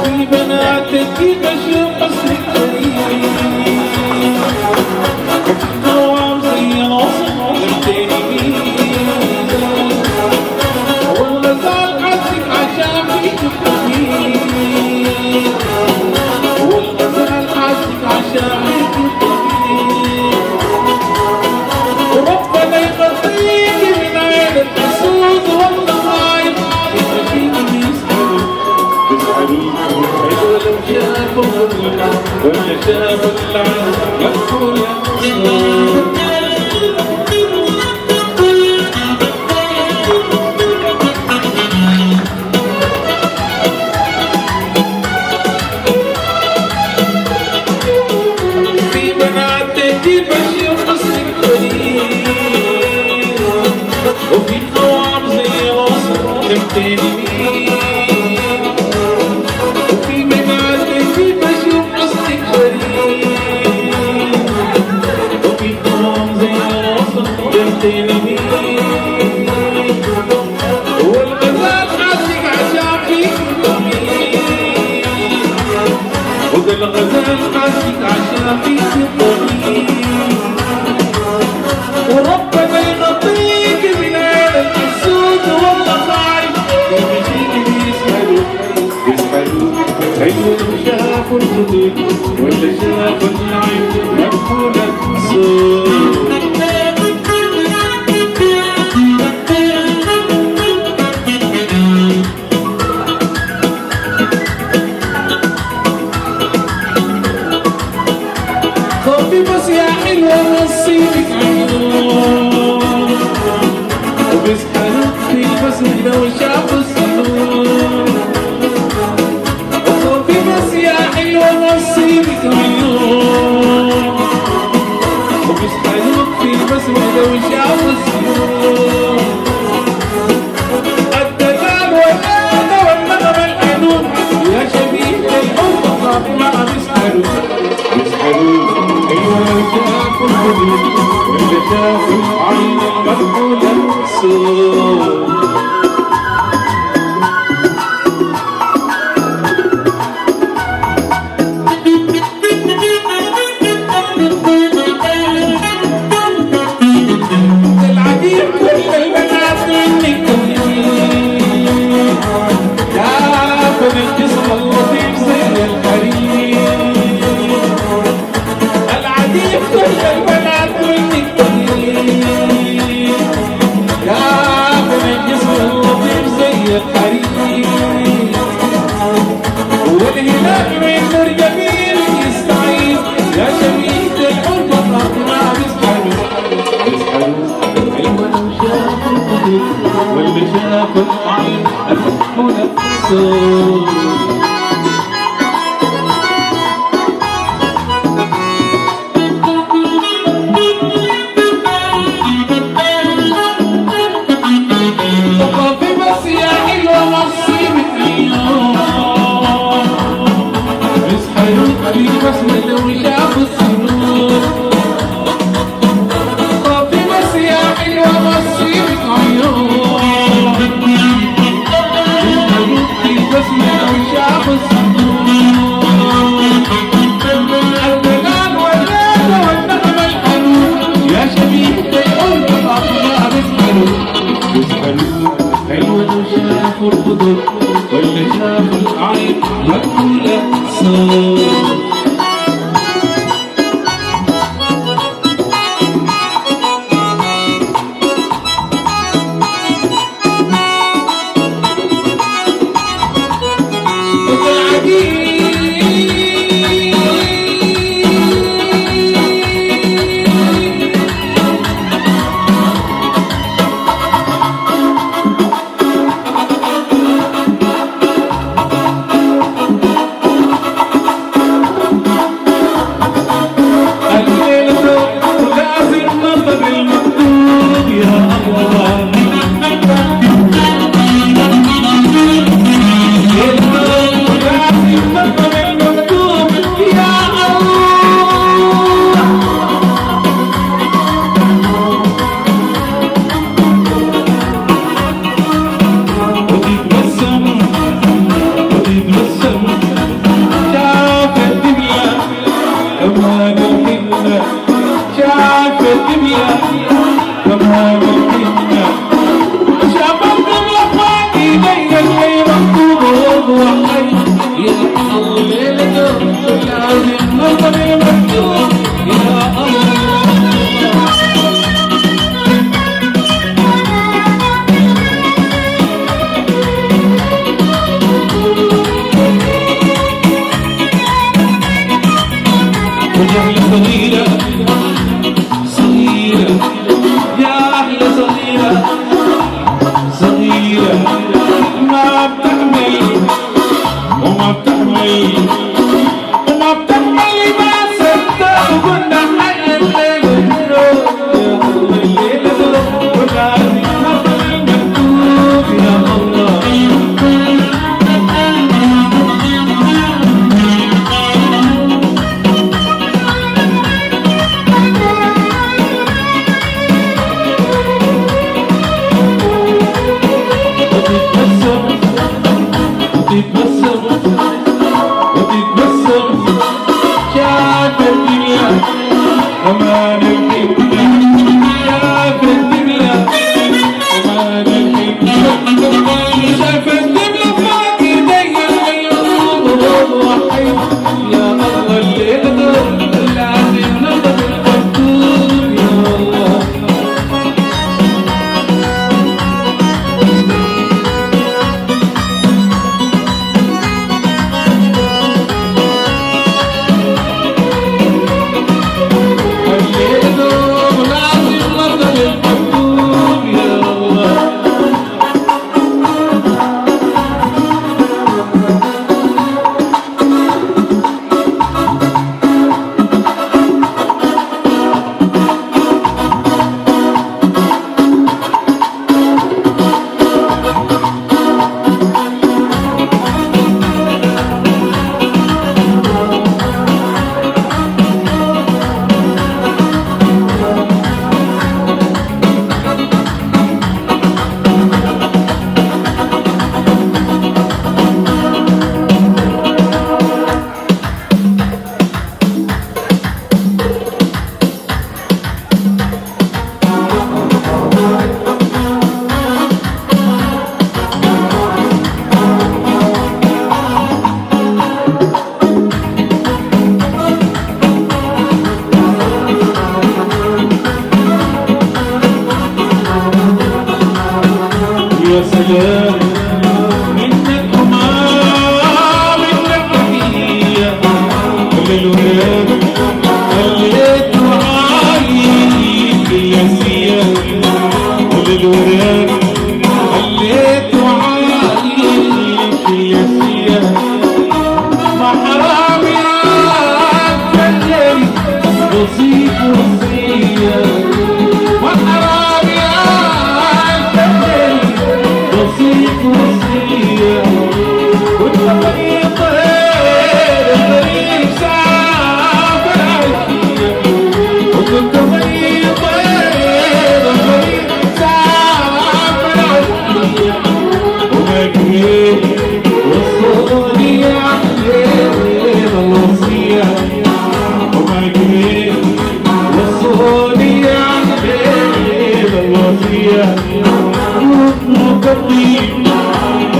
P: في بناتك بشوف قصرك كريم، نوام زي العصر التاني، والغزال حسك عشان فيك الطبيب، والغزال حسك عشان فيك الطبيب، وربنا يغطيك من عين الحسود والنهاية، يخليك بيسألوا حلو لو شافوا الغلا ولا شافوا العين يقول يا في بنات تجيب بشير قصرك كريم، وفي نوام زي العصر تمتني، وفي بنات تجيب بشير قصرك كريم، وفي نوام زي العصر تمتني، والغزال حاسك عشان فيك طبيب، وده الغزال حاسك عشان فيك طبيب، وربنا يغطيك من عين الحسود والمصاعب، يمشيك بيسألوا حلو شافوا الخدود ولا شافوا العين مقفولة الصوت. صوتي بس يا حلوة نصيبك عيون، وبيسحلوك في البسم لو شافوا السنون، صوتي بس يا حلوة نصيبك عيون، وبيسحلوك في البسم لو شافوا السنون، الدلال والآلة والنغمة الحنون يا شبيه الحب ما بيسحلوك أيوة شافوا الحدود ولا شافوا العين المقبولة الصوت. العجيب كل البنات منك يا بني الجسم اللطيف زي الحريم،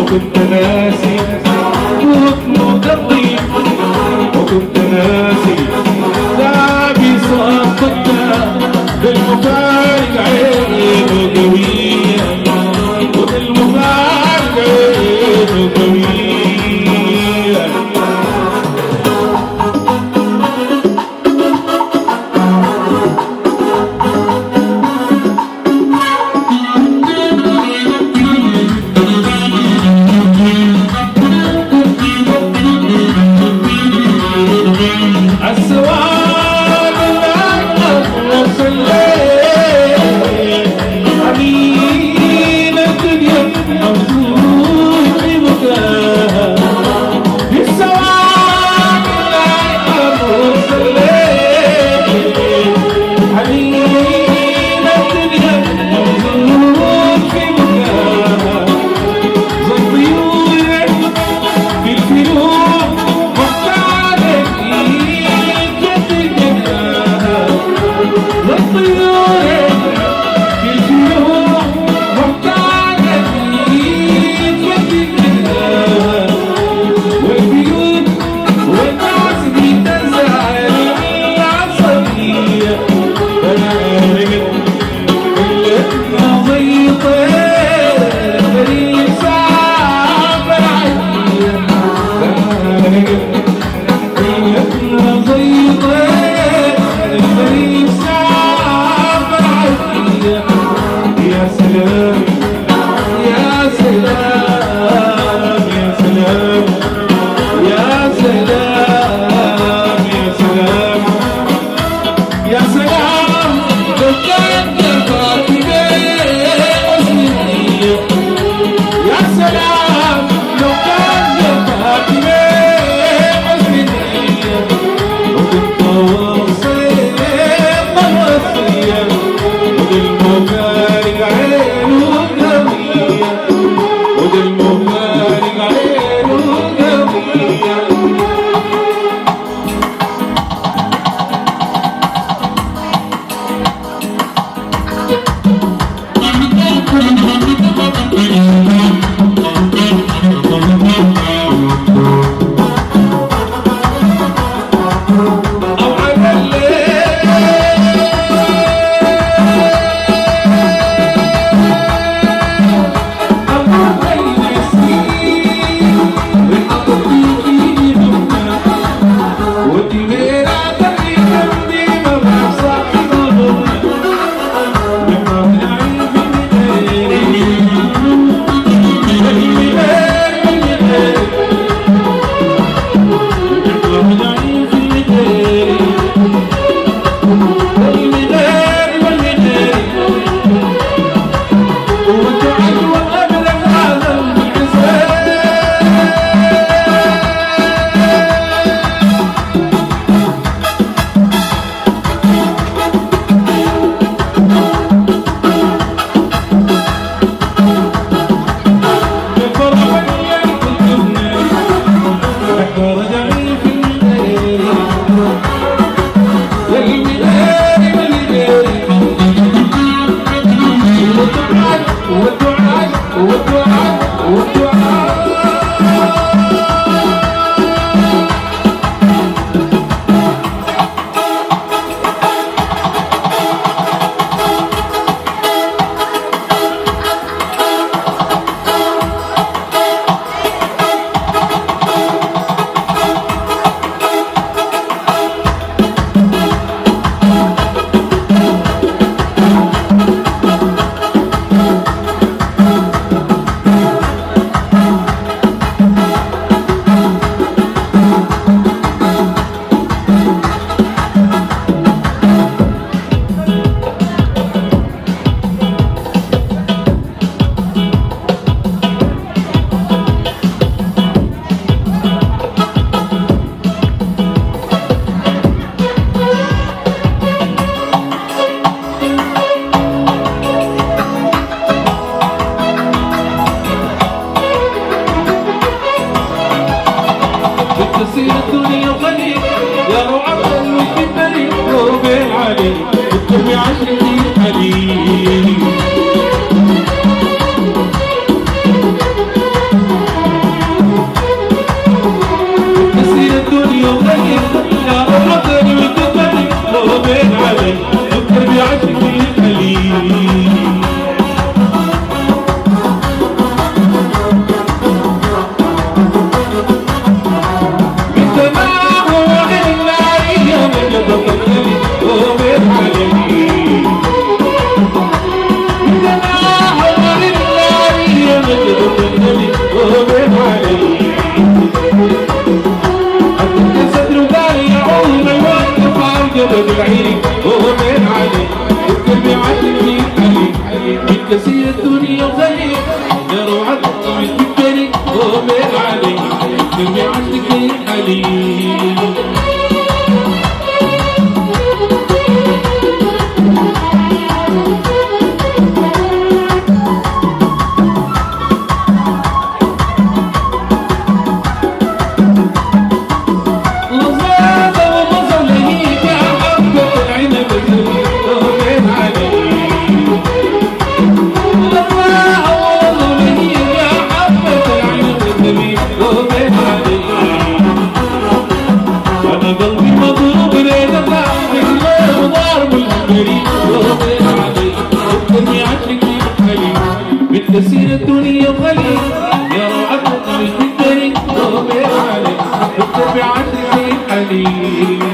Q: وكنت ناسي مقضي وكنت ناسي تعبي صدقت بالمفارق عينه قوية وبالمفارق عينه قوية بعشرة حليب تسير الدنيا وغير يا رحمتني وتقبلي لو بين علي دكتور بعشرة حليب كثير الدنيا وغير يا روعتك وتذكري ومن علي ترمي عندك الحليب تسير الدنيا وغلي يا روعتك وتذكري ومن علي تتبع عشرة حليب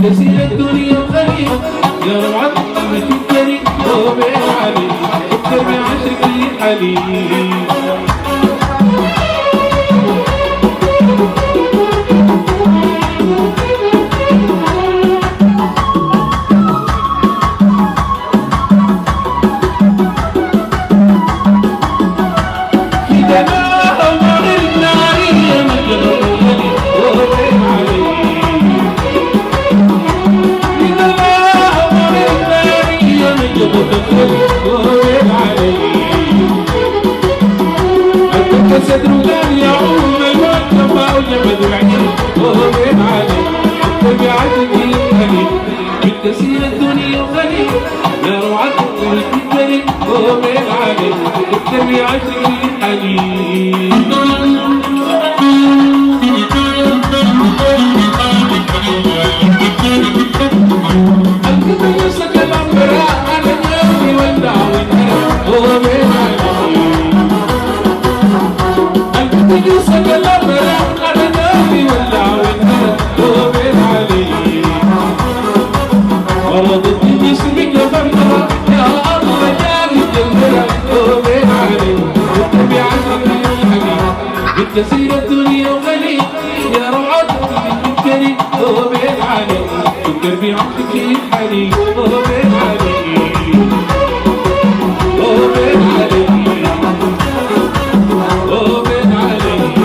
Q: تسير الدنيا وغير يا روعتك وتذكري ومن علي تتبع عشرة حليب صدر وقال يا عم الموت ما وجبد العين ومن علي تتبع عشرة حليب تسير الدنيا وغني يا روعتك وتذكري ومن علي تتبع عشرة حليب تسير الدنيا وغني يا روعتك وتذكري ومن علي تتبع عشرة حليب ومن علي ومن علي ومن علي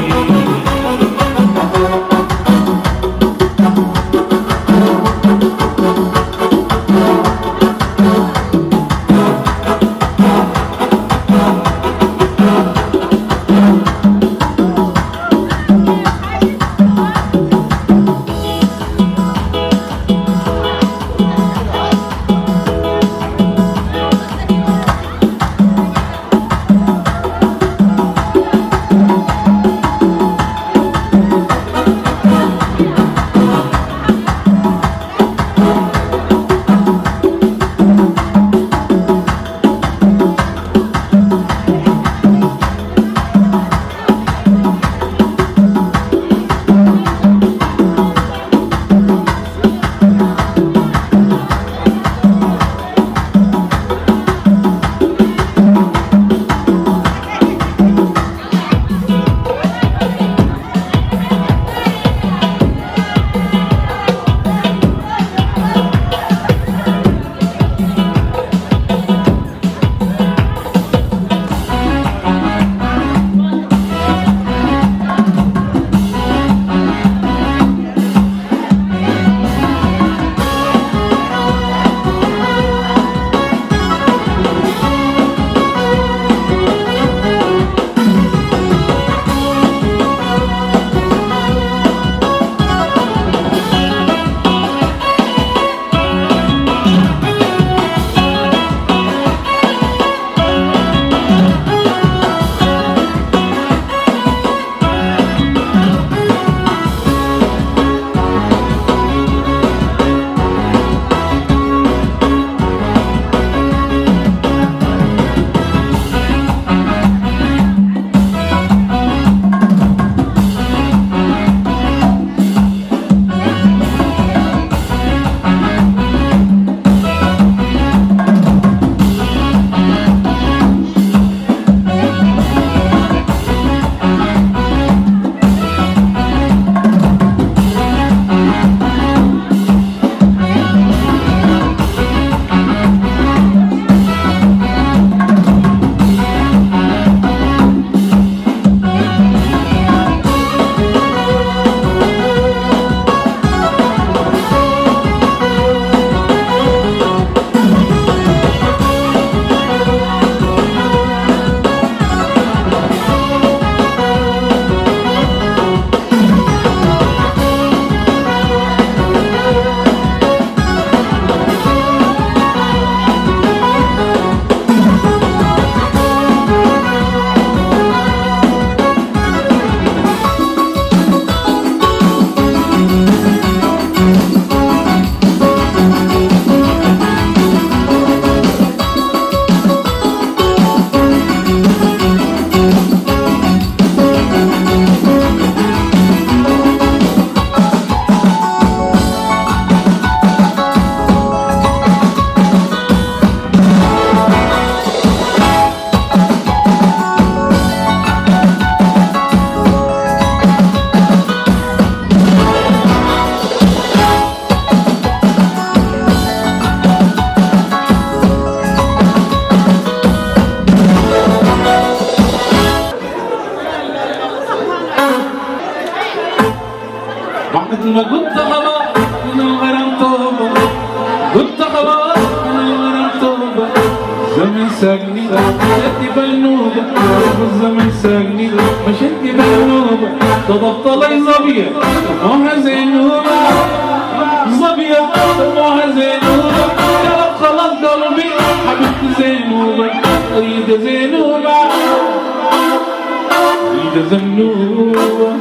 Q: بعد ما قلت خلاص من الغرام توبة، قلت خلاص من الغرام توبة، زمن ساقني مشيت بالنوبة، والزمن ساقني مشيت بالنوبة، تضبط لي ظبية دموعها زينوبة، ظبية دموعها زينوبة، قلب خلاص قلبي حبيبتي زينوبة، أريد زينوبة أريد زنوبة.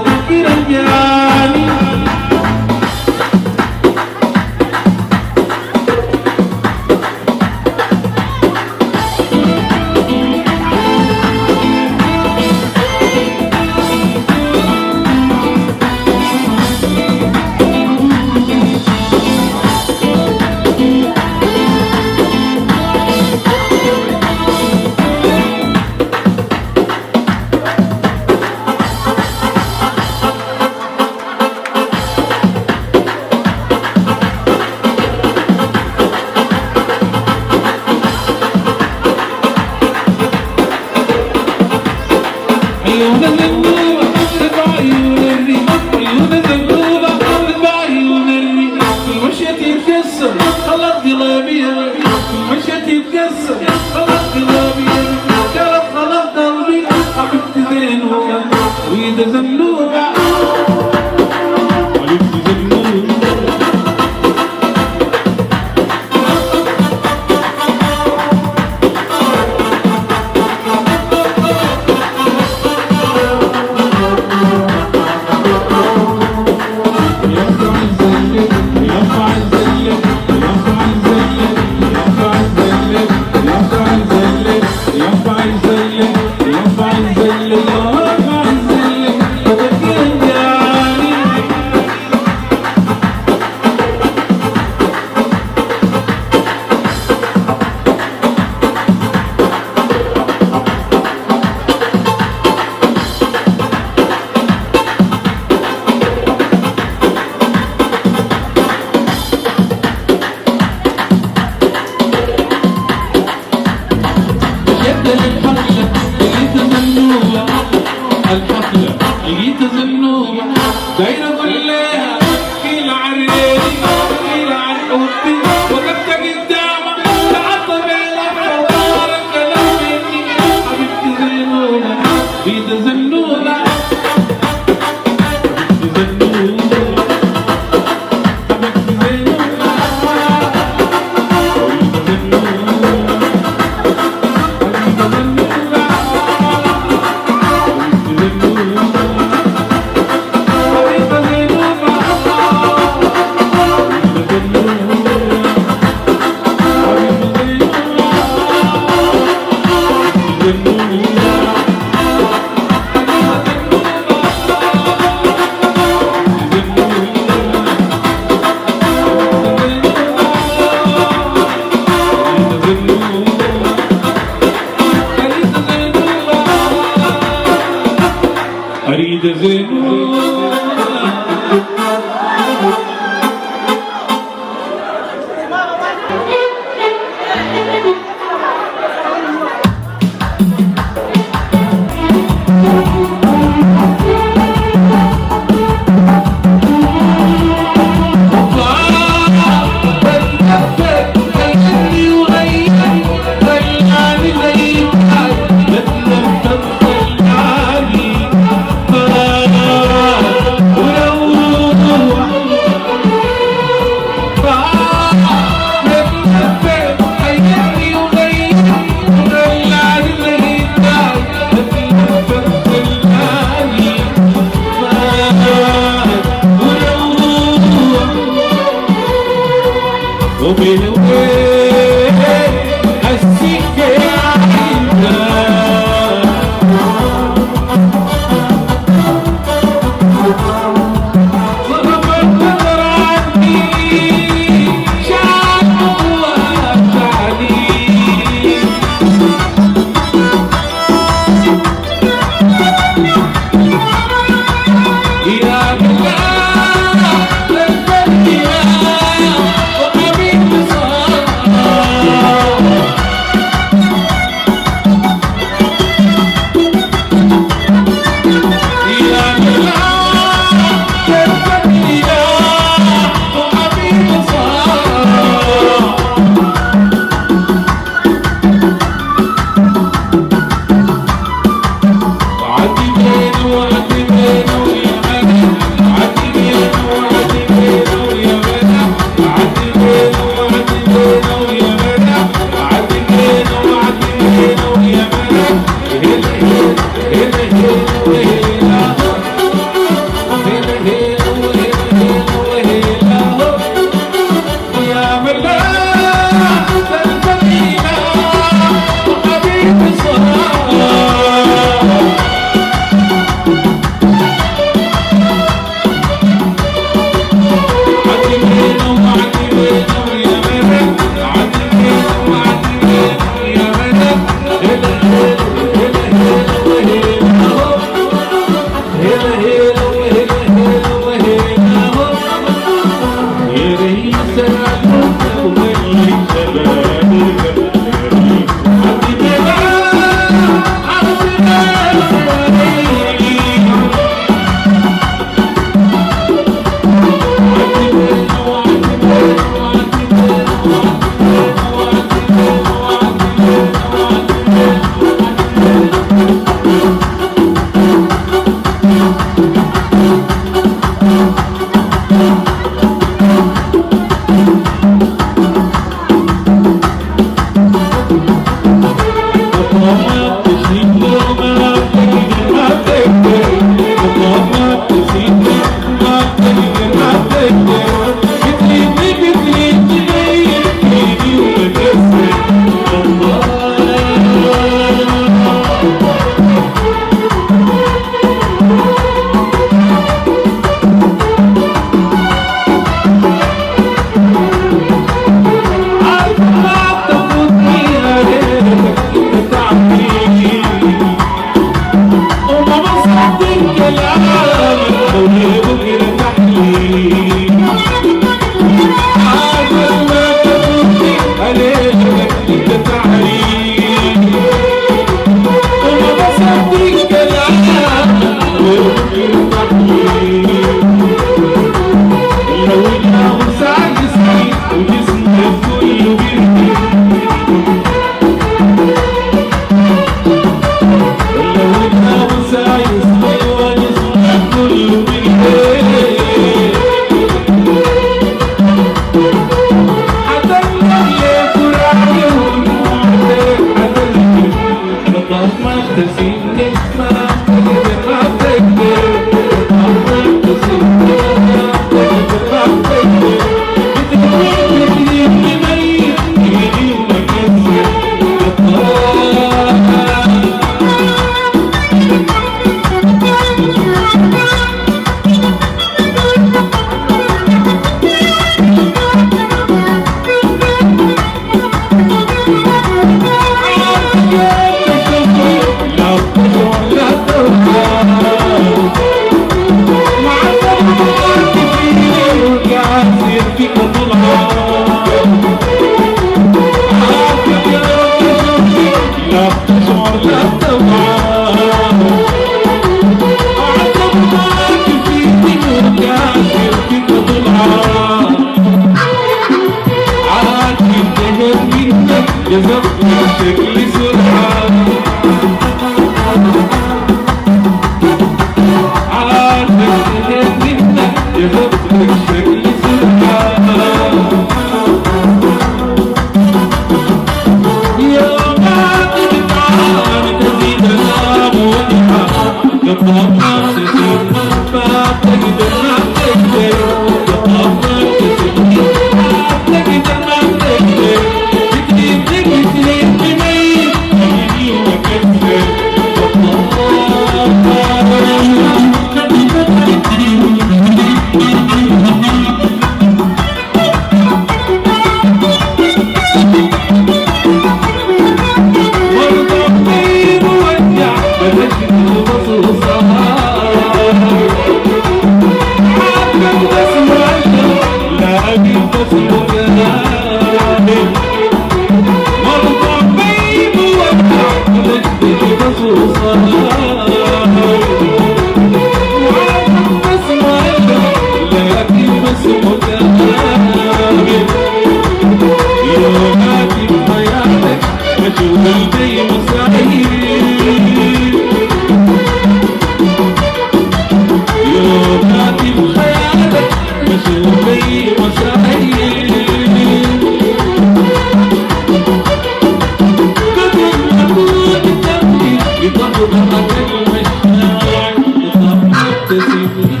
Q: This evening,